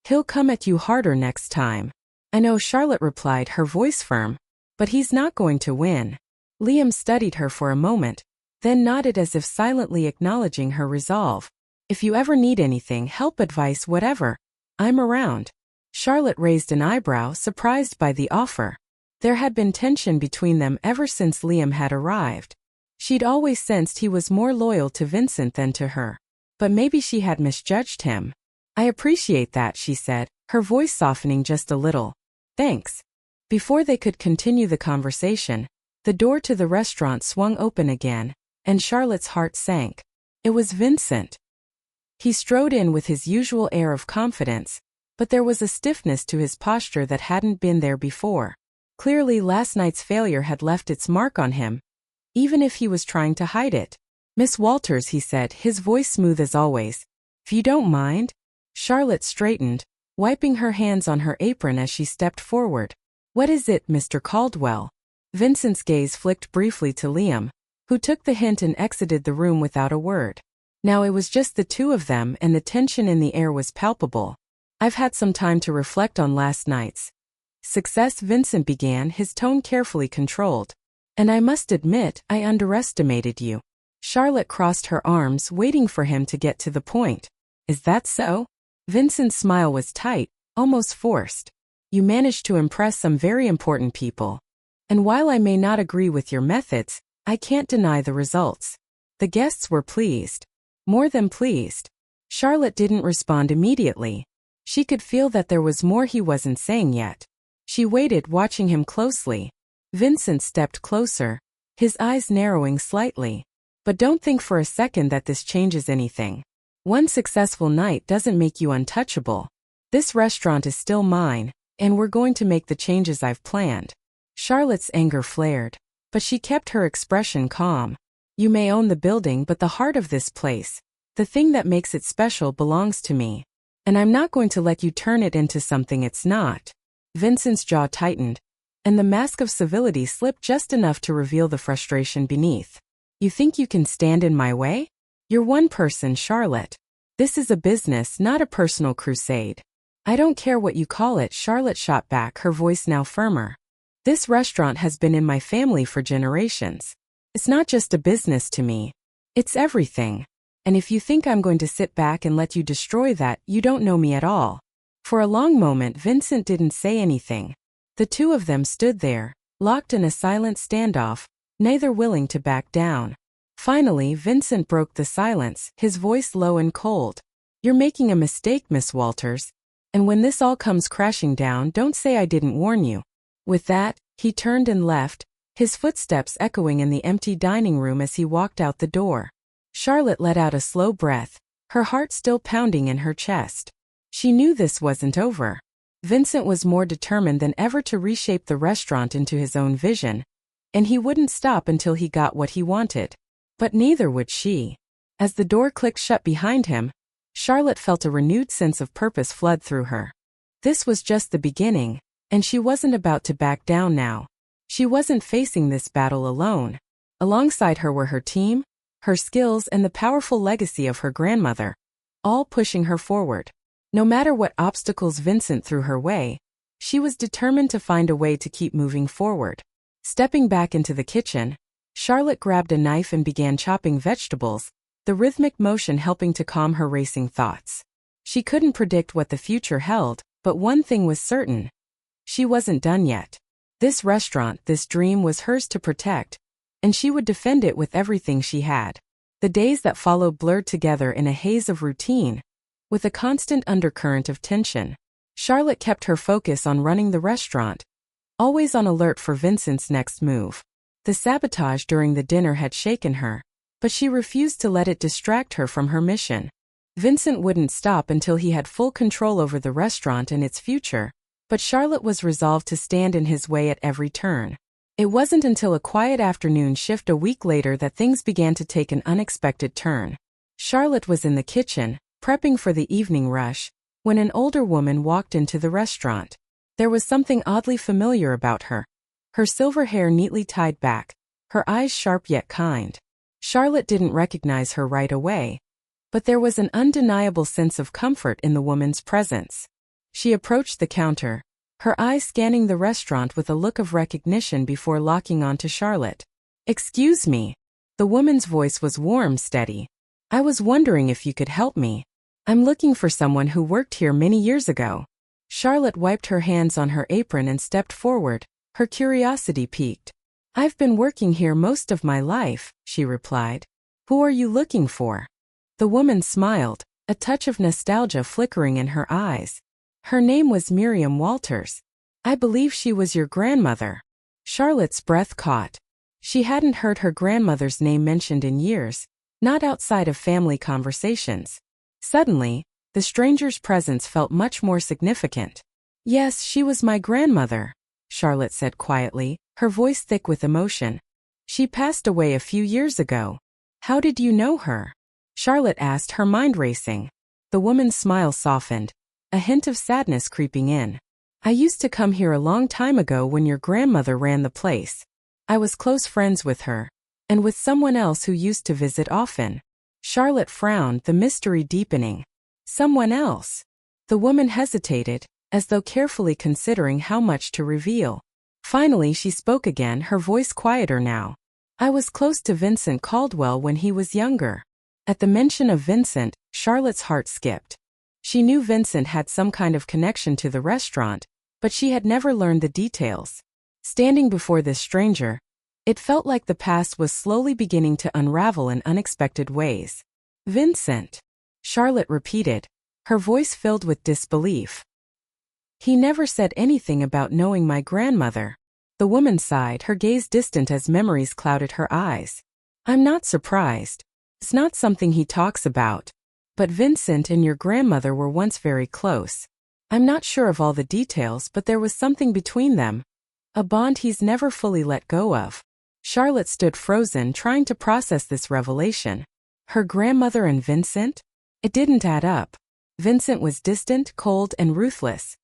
He'll come at you harder next time." "I know," Charlotte replied, her voice firm. "But he's not going to win." Liam studied her for a moment, then nodded as if silently acknowledging her resolve. "If you ever need anything, help, advice, whatever, I'm around." Charlotte raised an eyebrow, surprised by the offer. There had been tension between them ever since Liam had arrived. She'd always sensed he was more loyal to Vincent than to her. But maybe she had misjudged him. "I appreciate that," she said, her voice softening just a little. "Thanks." Before they could continue the conversation, the door to the restaurant swung open again, and Charlotte's heart sank. It was Vincent. He strode in with his usual air of confidence, but there was a stiffness to his posture that hadn't been there before. Clearly, last night's failure had left its mark on him, even if he was trying to hide it. "Miss Walters," he said, his voice smooth as always. "If you don't mind?" Charlotte straightened, wiping her hands on her apron as she stepped forward. "What is it, Mr. Caldwell?" Vincent's gaze flicked briefly to Liam, who took the hint and exited the room without a word. Now it was just the two of them, and the tension in the air was palpable. "I've had some time to reflect on last night's success," Vincent began, his tone carefully controlled. "And I must admit, I underestimated you." Charlotte crossed her arms, waiting for him to get to the point. "Is that so?" Vincent's smile was tight, almost forced. "You managed to impress some very important people. And while I may not agree with your methods, I can't deny the results." The guests were pleased. More than pleased. Charlotte didn't respond immediately. She could feel that there was more he wasn't saying yet. She waited, watching him closely. Vincent stepped closer, his eyes narrowing slightly. "But don't think for a second that this changes anything. One successful night doesn't make you untouchable. This restaurant is still mine, and we're going to make the changes I've planned." Charlotte's anger flared, but she kept her expression calm. "You may own the building, but the heart of this place, the thing that makes it special, belongs to me. And I'm not going to let you turn it into something it's not." Vincent's jaw tightened, and the mask of civility slipped just enough to reveal the frustration beneath. "You think you can stand in my way? You're one person, Charlotte. This is a business, not a personal crusade." "I don't care what you call it," Charlotte shot back, her voice now firmer. "This restaurant has been in my family for generations. It's not just a business to me. It's everything. And if you think I'm going to sit back and let you destroy that, you don't know me at all." For a long moment, Vincent didn't say anything. The two of them stood there, locked in a silent standoff, neither willing to back down. Finally, Vincent broke the silence, his voice low and cold. "You're making a mistake, Miss Walters. And when this all comes crashing down, don't say I didn't warn you." With that, he turned and left, his footsteps echoing in the empty dining room as he walked out the door. Charlotte let out a slow breath, her heart still pounding in her chest. She knew this wasn't over. Vincent was more determined than ever to reshape the restaurant into his own vision, and he wouldn't stop until he got what he wanted. But neither would she. As the door clicked shut behind him, Charlotte felt a renewed sense of purpose flood through her. This was just the beginning, and she wasn't about to back down now. She wasn't facing this battle alone. Alongside her were her team, her skills, and the powerful legacy of her grandmother, all pushing her forward. No matter what obstacles Vincent threw her way, she was determined to find a way to keep moving forward. Stepping back into the kitchen, Charlotte grabbed a knife and began chopping vegetables, the rhythmic motion helping to calm her racing thoughts. She couldn't predict what the future held, but one thing was certain. She wasn't done yet. This restaurant, this dream, was hers to protect, and she would defend it with everything she had. The days that followed blurred together in a haze of routine, with a constant undercurrent of tension. Charlotte kept her focus on running the restaurant, always on alert for Vincent's next move. The sabotage during the dinner had shaken her, but she refused to let it distract her from her mission. Vincent wouldn't stop until he had full control over the restaurant and its future, but Charlotte was resolved to stand in his way at every turn. It wasn't until a quiet afternoon shift a week later that things began to take an unexpected turn. Charlotte was in the kitchen, prepping for the evening rush, when an older woman walked into the restaurant. There was something oddly familiar about her. Her silver hair neatly tied back, her eyes sharp yet kind. Charlotte didn't recognize her right away, but there was an undeniable sense of comfort in the woman's presence. She approached the counter, her eyes scanning the restaurant with a look of recognition before locking onto Charlotte. "Excuse me." The woman's voice was warm, steady. "I was wondering if you could help me. I'm looking for someone who worked here many years ago." Charlotte wiped her hands on her apron and stepped forward, her curiosity piqued. I've been working here most of my life, she replied. Who are you looking for? The woman smiled, a touch of nostalgia flickering in her eyes. Her name was Miriam Walters. I believe she was your grandmother. Charlotte's breath caught. She hadn't heard her grandmother's name mentioned in years, not outside of family conversations. Suddenly, the stranger's presence felt much more significant. Yes, she was my grandmother, Charlotte said quietly, her voice thick with emotion. She passed away a few years ago. How did you know her? Charlotte asked, her mind racing. The woman's smile softened, a hint of sadness creeping in. I used to come here a long time ago when your grandmother ran the place. I was close friends with her, and with someone else who used to visit often. Charlotte frowned, the mystery deepening. Someone else? The woman hesitated, as though carefully considering how much to reveal. Finally she spoke again, her voice quieter now. I was close to Vincent Caldwell when he was younger. At the mention of Vincent, Charlotte's heart skipped. She knew Vincent had some kind of connection to the restaurant, but she had never learned the details. Standing before this stranger, it felt like the past was slowly beginning to unravel in unexpected ways. Vincent, Charlotte repeated, her voice filled with disbelief. He never said anything about knowing my grandmother. The woman sighed, her gaze distant as memories clouded her eyes. I'm not surprised. It's not something he talks about. But Vincent and your grandmother were once very close. I'm not sure of all the details, but there was something between them. A bond he's never fully let go of. Charlotte stood frozen, trying to process this revelation. Her grandmother and Vincent? It didn't add up. Vincent was distant, cold, and ruthless.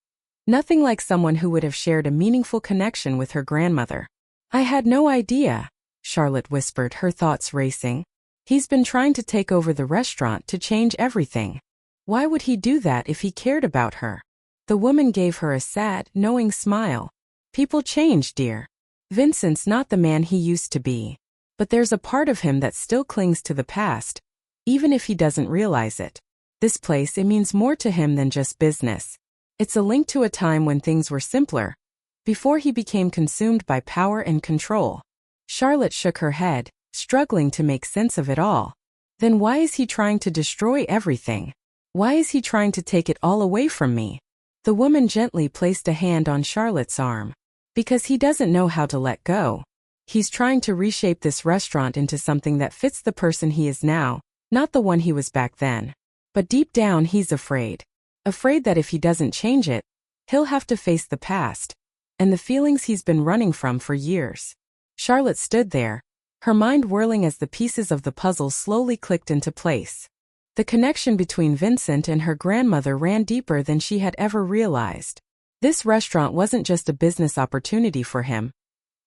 Nothing like someone who would have shared a meaningful connection with her grandmother. I had no idea, Charlotte whispered, her thoughts racing. He's been trying to take over the restaurant, to change everything. Why would he do that if he cared about her? The woman gave her a sad, knowing smile. People change, dear. Vincent's not the man he used to be. But there's a part of him that still clings to the past, even if he doesn't realize it. This place, it means more to him than just business. It's a link to a time when things were simpler, before he became consumed by power and control. Charlotte shook her head, struggling to make sense of it all. Then why is he trying to destroy everything? Why is he trying to take it all away from me? The woman gently placed a hand on Charlotte's arm. Because he doesn't know how to let go. He's trying to reshape this restaurant into something that fits the person he is now, not the one he was back then. But deep down he's afraid. Afraid that if he doesn't change it, he'll have to face the past and the feelings he's been running from for years. Charlotte stood there, her mind whirling as the pieces of the puzzle slowly clicked into place. The connection between Vincent and her grandmother ran deeper than she had ever realized. This restaurant wasn't just a business opportunity for him.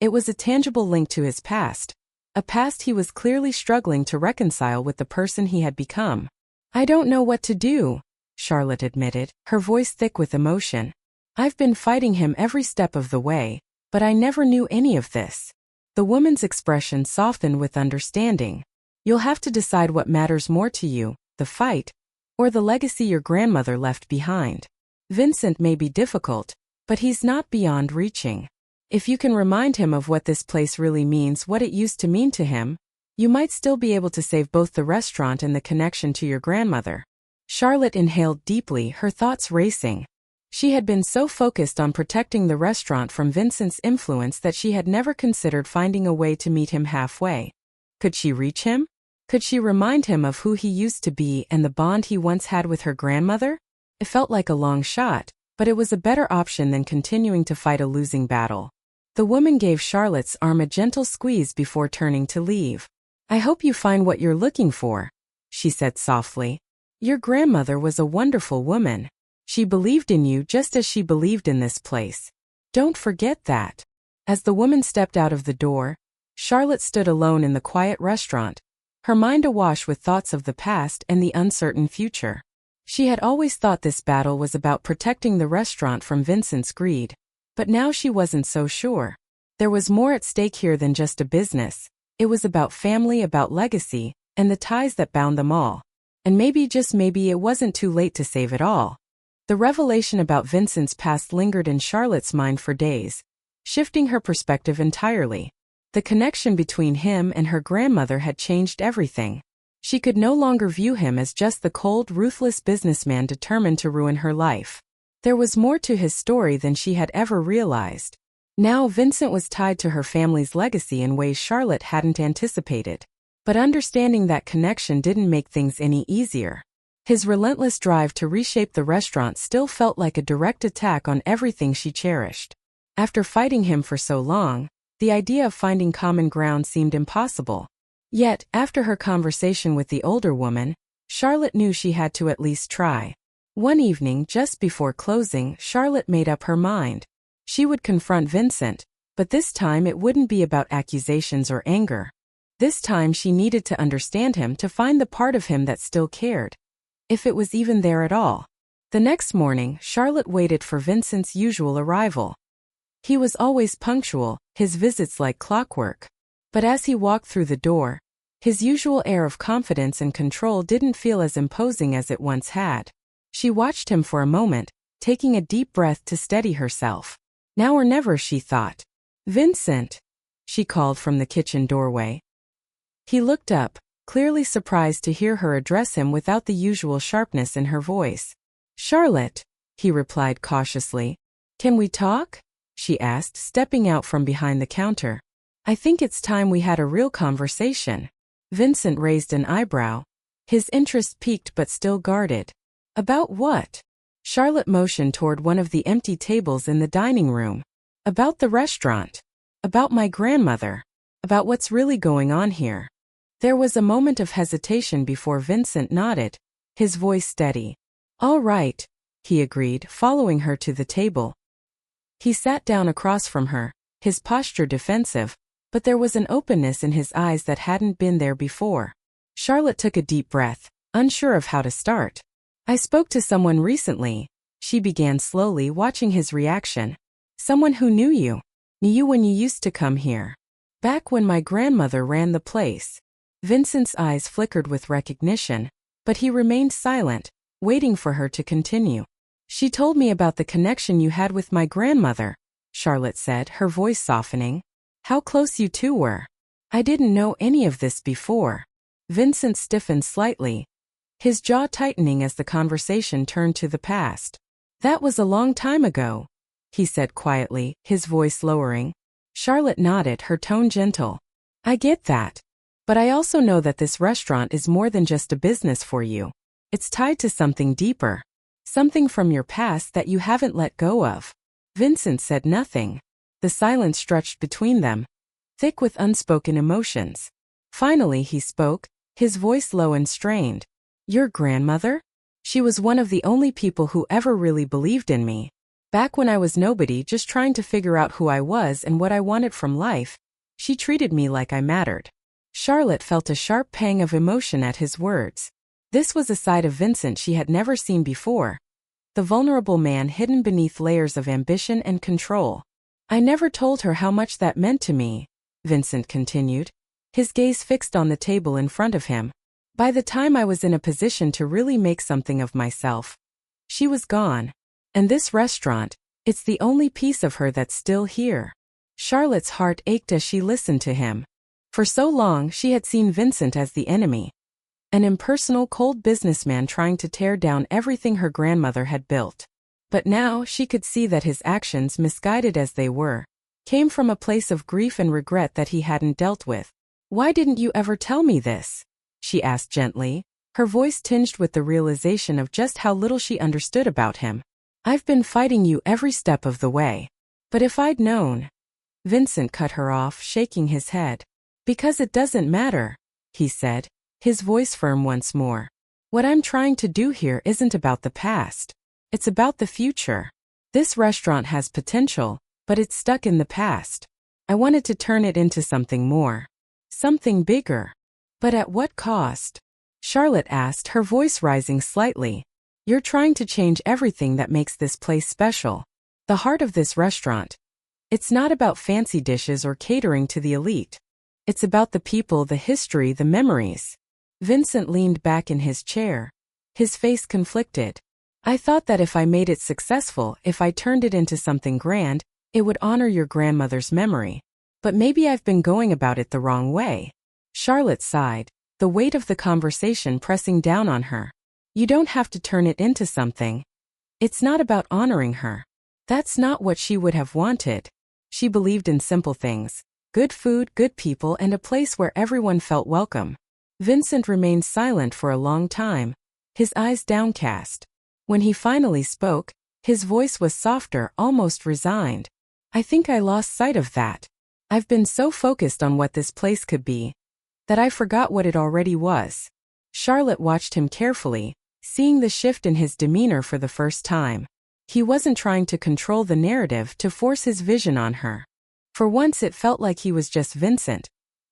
It was a tangible link to his past, a past he was clearly struggling to reconcile with the person he had become. I don't know what to do, Charlotte admitted, her voice thick with emotion. I've been fighting him every step of the way, but I never knew any of this. The woman's expression softened with understanding. You'll have to decide what matters more to you, the fight, or the legacy your grandmother left behind. Vincent may be difficult, but he's not beyond reaching. If you can remind him of what this place really means, what it used to mean to him, you might still be able to save both the restaurant and the connection to your grandmother. Charlotte inhaled deeply, her thoughts racing. She had been so focused on protecting the restaurant from Vincent's influence that she had never considered finding a way to meet him halfway. Could she reach him? Could she remind him of who he used to be and the bond he once had with her grandmother? It felt like a long shot, but it was a better option than continuing to fight a losing battle. The woman gave Charlotte's arm a gentle squeeze before turning to leave. I hope you find what you're looking for, she said softly. Your grandmother was a wonderful woman. She believed in you just as she believed in this place. Don't forget that. As the woman stepped out of the door, Charlotte stood alone in the quiet restaurant, her mind awash with thoughts of the past and the uncertain future. She had always thought this battle was about protecting the restaurant from Vincent's greed, but now she wasn't so sure. There was more at stake here than just a business. It was about family, about legacy, and the ties that bound them all. And maybe, just maybe, it wasn't too late to save it all. The revelation about Vincent's past lingered in Charlotte's mind for days, shifting her perspective entirely. The connection between him and her grandmother had changed everything. She could no longer view him as just the cold, ruthless businessman determined to ruin her life. There was more to his story than she had ever realized. Now Vincent was tied to her family's legacy in ways Charlotte hadn't anticipated. But understanding that connection didn't make things any easier. His relentless drive to reshape the restaurant still felt like a direct attack on everything she cherished. After fighting him for so long, the idea of finding common ground seemed impossible. Yet, after her conversation with the older woman, Charlotte knew she had to at least try. One evening, just before closing, Charlotte made up her mind. She would confront Vincent, but this time it wouldn't be about accusations or anger. This time she needed to understand him, to find the part of him that still cared. If it was even there at all. The next morning, Charlotte waited for Vincent's usual arrival. He was always punctual, his visits like clockwork. But as he walked through the door, his usual air of confidence and control didn't feel as imposing as it once had. She watched him for a moment, taking a deep breath to steady herself. Now or never, she thought. "Vincent," she called from the kitchen doorway. He looked up, clearly surprised to hear her address him without the usual sharpness in her voice. "Charlotte," he replied cautiously. "Can we talk?" she asked, stepping out from behind the counter. "I think it's time we had a real conversation." Vincent raised an eyebrow. His interest piqued but still guarded. "About what?" Charlotte motioned toward one of the empty tables in the dining room. "About the restaurant. About my grandmother. About what's really going on here." There was a moment of hesitation before Vincent nodded, his voice steady. "All right," he agreed, following her to the table. He sat down across from her, his posture defensive, but there was an openness in his eyes that hadn't been there before. Charlotte took a deep breath, unsure of how to start. "I spoke to someone recently," she began slowly, watching his reaction. "Someone who knew you when you used to come here. Back when my grandmother ran the place." Vincent's eyes flickered with recognition, but he remained silent, waiting for her to continue. "She told me about the connection you had with my grandmother," Charlotte said, her voice softening. "How close you two were. I didn't know any of this before." Vincent stiffened slightly, his jaw tightening as the conversation turned to the past. "That was a long time ago," he said quietly, his voice lowering. Charlotte nodded, her tone gentle. "I get that. But I also know that this restaurant is more than just a business for you. It's tied to something deeper. Something from your past that you haven't let go of." Vincent said nothing. The silence stretched between them, thick with unspoken emotions. Finally he spoke, his voice low and strained. "Your grandmother? She was one of the only people who ever really believed in me. Back when I was nobody, just trying to figure out who I was and what I wanted from life, she treated me like I mattered." Charlotte felt a sharp pang of emotion at his words. This was a side of Vincent she had never seen before. The vulnerable man hidden beneath layers of ambition and control. "I never told her how much that meant to me," Vincent continued, his gaze fixed on the table in front of him. "By the time I was in a position to really make something of myself, she was gone. And this restaurant, it's the only piece of her that's still here." Charlotte's heart ached as she listened to him. For so long she had seen Vincent as the enemy. An impersonal, cold businessman trying to tear down everything her grandmother had built. But now she could see that his actions, misguided as they were, came from a place of grief and regret that he hadn't dealt with. "Why didn't you ever tell me this?" she asked gently, her voice tinged with the realization of just how little she understood about him. "I've been fighting you every step of the way. But if I'd known..." Vincent cut her off, shaking his head. "Because it doesn't matter," he said, his voice firm once more. "What I'm trying to do here isn't about the past. It's about the future. This restaurant has potential, but it's stuck in the past. I wanted to turn it into something more. Something bigger." "But at what cost?" Charlotte asked, her voice rising slightly. "You're trying to change everything that makes this place special. The heart of this restaurant. It's not about fancy dishes or catering to the elite. It's about the people, the history, the memories." Vincent leaned back in his chair, his face conflicted. "I thought that if I made it successful, if I turned it into something grand, it would honor your grandmother's memory. But maybe I've been going about it the wrong way. Charlotte sighed, the weight of the conversation pressing down on her. You don't have to turn it into something. It's not about honoring her. That's not what she would have wanted. She believed in simple things. Good food, good people, and a place where everyone felt welcome. Vincent remained silent for a long time, his eyes downcast. When he finally spoke, his voice was softer, almost resigned. I think I lost sight of that. I've been so focused on what this place could be, that I forgot what it already was. Charlotte watched him carefully, seeing the shift in his demeanor for the first time. He wasn't trying to control the narrative to force his vision on her. For once it felt like he was just Vincent,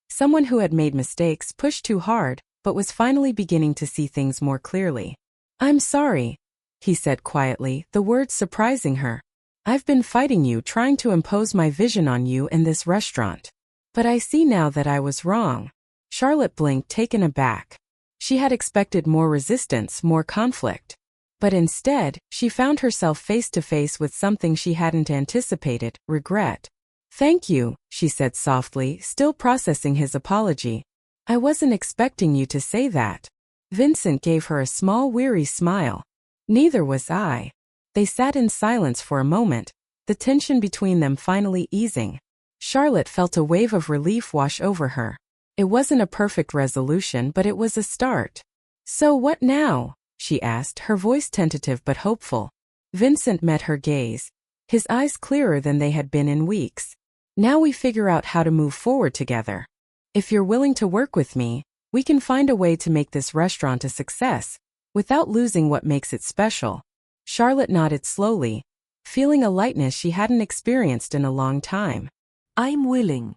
someone who had made mistakes, pushed too hard, but was finally beginning to see things more clearly. I'm sorry, he said quietly, the words surprising her. I've been fighting you, trying to impose my vision on you in this restaurant. But I see now that I was wrong. Charlotte blinked, taken aback. She had expected more resistance, more conflict. But instead, she found herself face to face with something she hadn't anticipated, regret. Thank you, she said softly, still processing his apology. I wasn't expecting you to say that. Vincent gave her a small, weary smile. Neither was I. They sat in silence for a moment, the tension between them finally easing. Charlotte felt a wave of relief wash over her. It wasn't a perfect resolution, but it was a start. So what now? She asked, her voice tentative but hopeful. Vincent met her gaze, his eyes clearer than they had been in weeks. Now we figure out how to move forward together. If you're willing to work with me, we can find a way to make this restaurant a success, without losing what makes it special. Charlotte nodded slowly, feeling a lightness she hadn't experienced in a long time. I'm willing.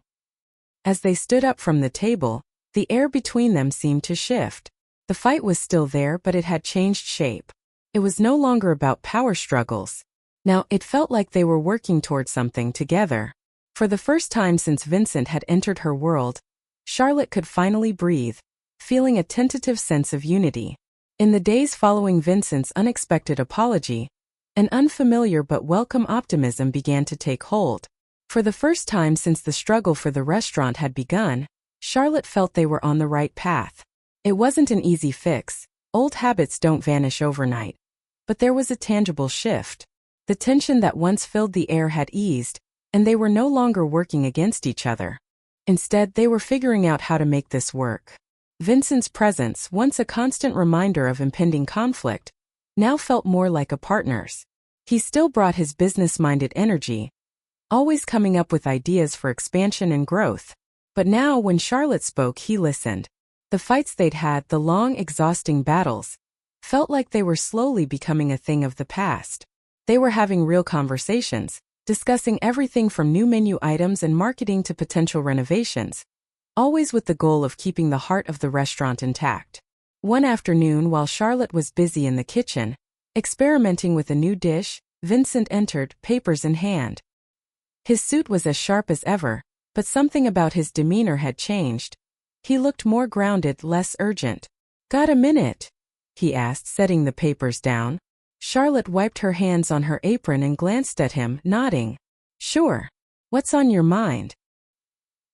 As they stood up from the table, the air between them seemed to shift. The fight was still there, but it had changed shape. It was no longer about power struggles. Now it felt like they were working toward something together. For the first time since Vincent had entered her world, Charlotte could finally breathe, feeling a tentative sense of unity. In the days following Vincent's unexpected apology, an unfamiliar but welcome optimism began to take hold. For the first time since the struggle for the restaurant had begun, Charlotte felt they were on the right path. It wasn't an easy fix. Old habits don't vanish overnight. But there was a tangible shift. The tension that once filled the air had eased, and they were no longer working against each other. Instead, they were figuring out how to make this work. Vincent's presence, once a constant reminder of impending conflict, now felt more like a partner's. He still brought his business-minded energy, always coming up with ideas for expansion and growth. But now, when Charlotte spoke, he listened. The fights they'd had, the long, exhausting battles, felt like they were slowly becoming a thing of the past. They were having real conversations, discussing everything from new menu items and marketing to potential renovations, always with the goal of keeping the heart of the restaurant intact. One afternoon, while Charlotte was busy in the kitchen, experimenting with a new dish, Vincent entered, papers in hand. His suit was as sharp as ever, but something about his demeanor had changed. He looked more grounded, less urgent. Got a minute? He asked, setting the papers down. Charlotte wiped her hands on her apron and glanced at him, nodding. Sure. What's on your mind?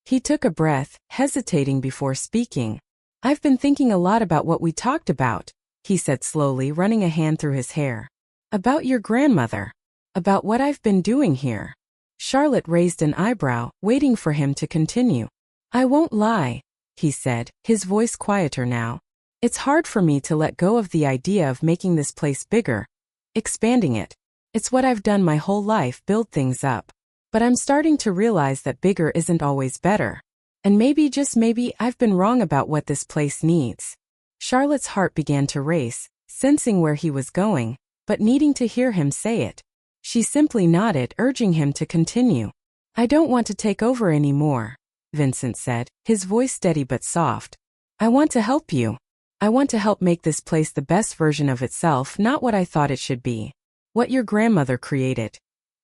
He took a breath, hesitating before speaking. I've been thinking a lot about what we talked about, he said slowly, running a hand through his hair. About your grandmother. About what I've been doing here. Charlotte raised an eyebrow, waiting for him to continue. I won't lie, he said, his voice quieter now. It's hard for me to let go of the idea of making this place bigger, expanding it. It's what I've done my whole life, build things up. But I'm starting to realize that bigger isn't always better. And maybe, just maybe, I've been wrong about what this place needs. Charlotte's heart began to race, sensing where he was going, but needing to hear him say it. She simply nodded, urging him to continue. I don't want to take over anymore, Vincent said, his voice steady but soft. I want to help you. I want to help make this place the best version of itself, not what I thought it should be. What your grandmother created.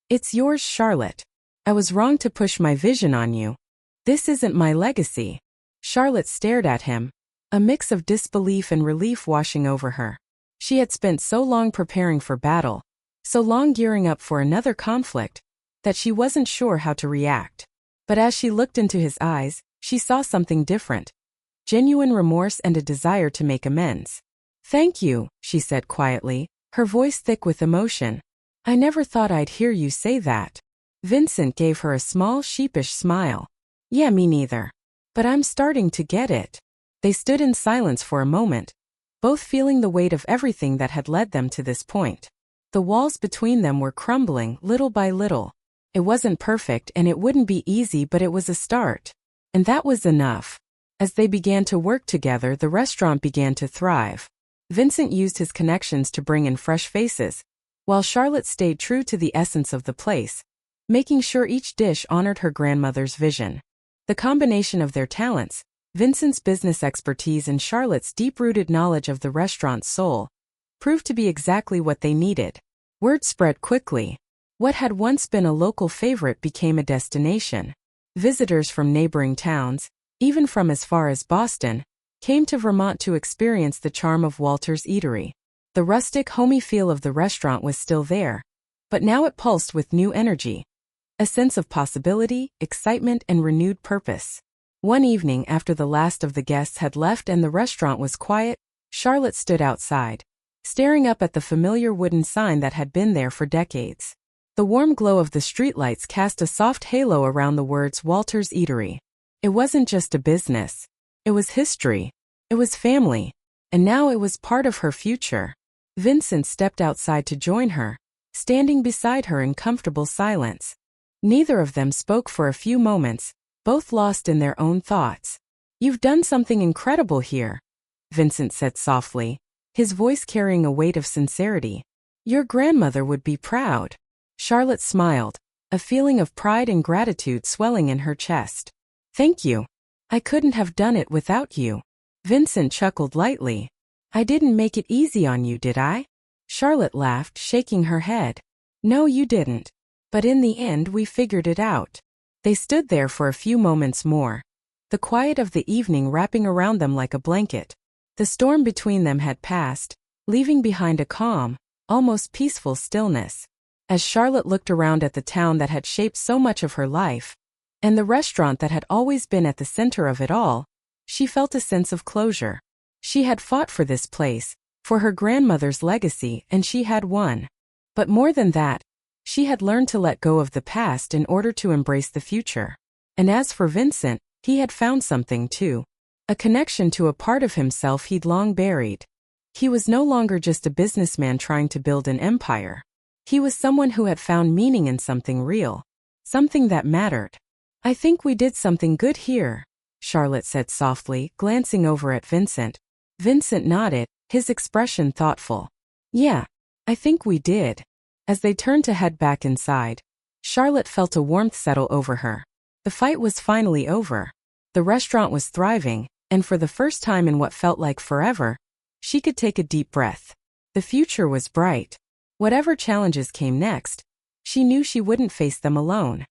It's yours, Charlotte. I was wrong to push my vision on you. This isn't my legacy. Charlotte stared at him, a mix of disbelief and relief washing over her. She had spent so long preparing for battle, so long gearing up for another conflict, that she wasn't sure how to react. But as she looked into his eyes, she saw something different. Genuine remorse and a desire to make amends. "Thank you," she said quietly, her voice thick with emotion. "I never thought I'd hear you say that." Vincent gave her a small, sheepish smile. "Yeah, me neither. But I'm starting to get it." They stood in silence for a moment, both feeling the weight of everything that had led them to this point. The walls between them were crumbling little by little. It wasn't perfect and it wouldn't be easy, but it was a start. And that was enough. As they began to work together, the restaurant began to thrive. Vincent used his connections to bring in fresh faces, while Charlotte stayed true to the essence of the place, making sure each dish honored her grandmother's vision. The combination of their talents, Vincent's business expertise and Charlotte's deep-rooted knowledge of the restaurant's soul, proved to be exactly what they needed. Word spread quickly. What had once been a local favorite became a destination. Visitors from neighboring towns, even from as far as Boston, came to Vermont to experience the charm of Walter's Eatery. The rustic, homey feel of the restaurant was still there, but now it pulsed with new energy. A sense of possibility, excitement, and renewed purpose. One evening after the last of the guests had left and the restaurant was quiet, Charlotte stood outside, staring up at the familiar wooden sign that had been there for decades. The warm glow of the streetlights cast a soft halo around the words Walter's Eatery. It wasn't just a business. It was history. It was family. And now it was part of her future. Vincent stepped outside to join her, standing beside her in comfortable silence. Neither of them spoke for a few moments, both lost in their own thoughts. "You've done something incredible here," Vincent said softly, his voice carrying a weight of sincerity. "Your grandmother would be proud." Charlotte smiled, a feeling of pride and gratitude swelling in her chest. "Thank you. I couldn't have done it without you." Vincent chuckled lightly. "I didn't make it easy on you, did I?" Charlotte laughed, shaking her head. "No, you didn't. But in the end we figured it out." They stood there for a few moments more, the quiet of the evening wrapping around them like a blanket. The storm between them had passed, leaving behind a calm, almost peaceful stillness. As Charlotte looked around at the town that had shaped so much of her life, and the restaurant that had always been at the center of it all, she felt a sense of closure. She had fought for this place, for her grandmother's legacy, and she had won. But more than that, she had learned to let go of the past in order to embrace the future. And as for Vincent, he had found something too. A connection to a part of himself he'd long buried. He was no longer just a businessman trying to build an empire. He was someone who had found meaning in something real, something that mattered. "I think we did something good here," Charlotte said softly, glancing over at Vincent. Vincent nodded, his expression thoughtful. "Yeah, I think we did." As they turned to head back inside, Charlotte felt a warmth settle over her. The fight was finally over. The restaurant was thriving, and for the first time in what felt like forever, she could take a deep breath. The future was bright. Whatever challenges came next, she knew she wouldn't face them alone.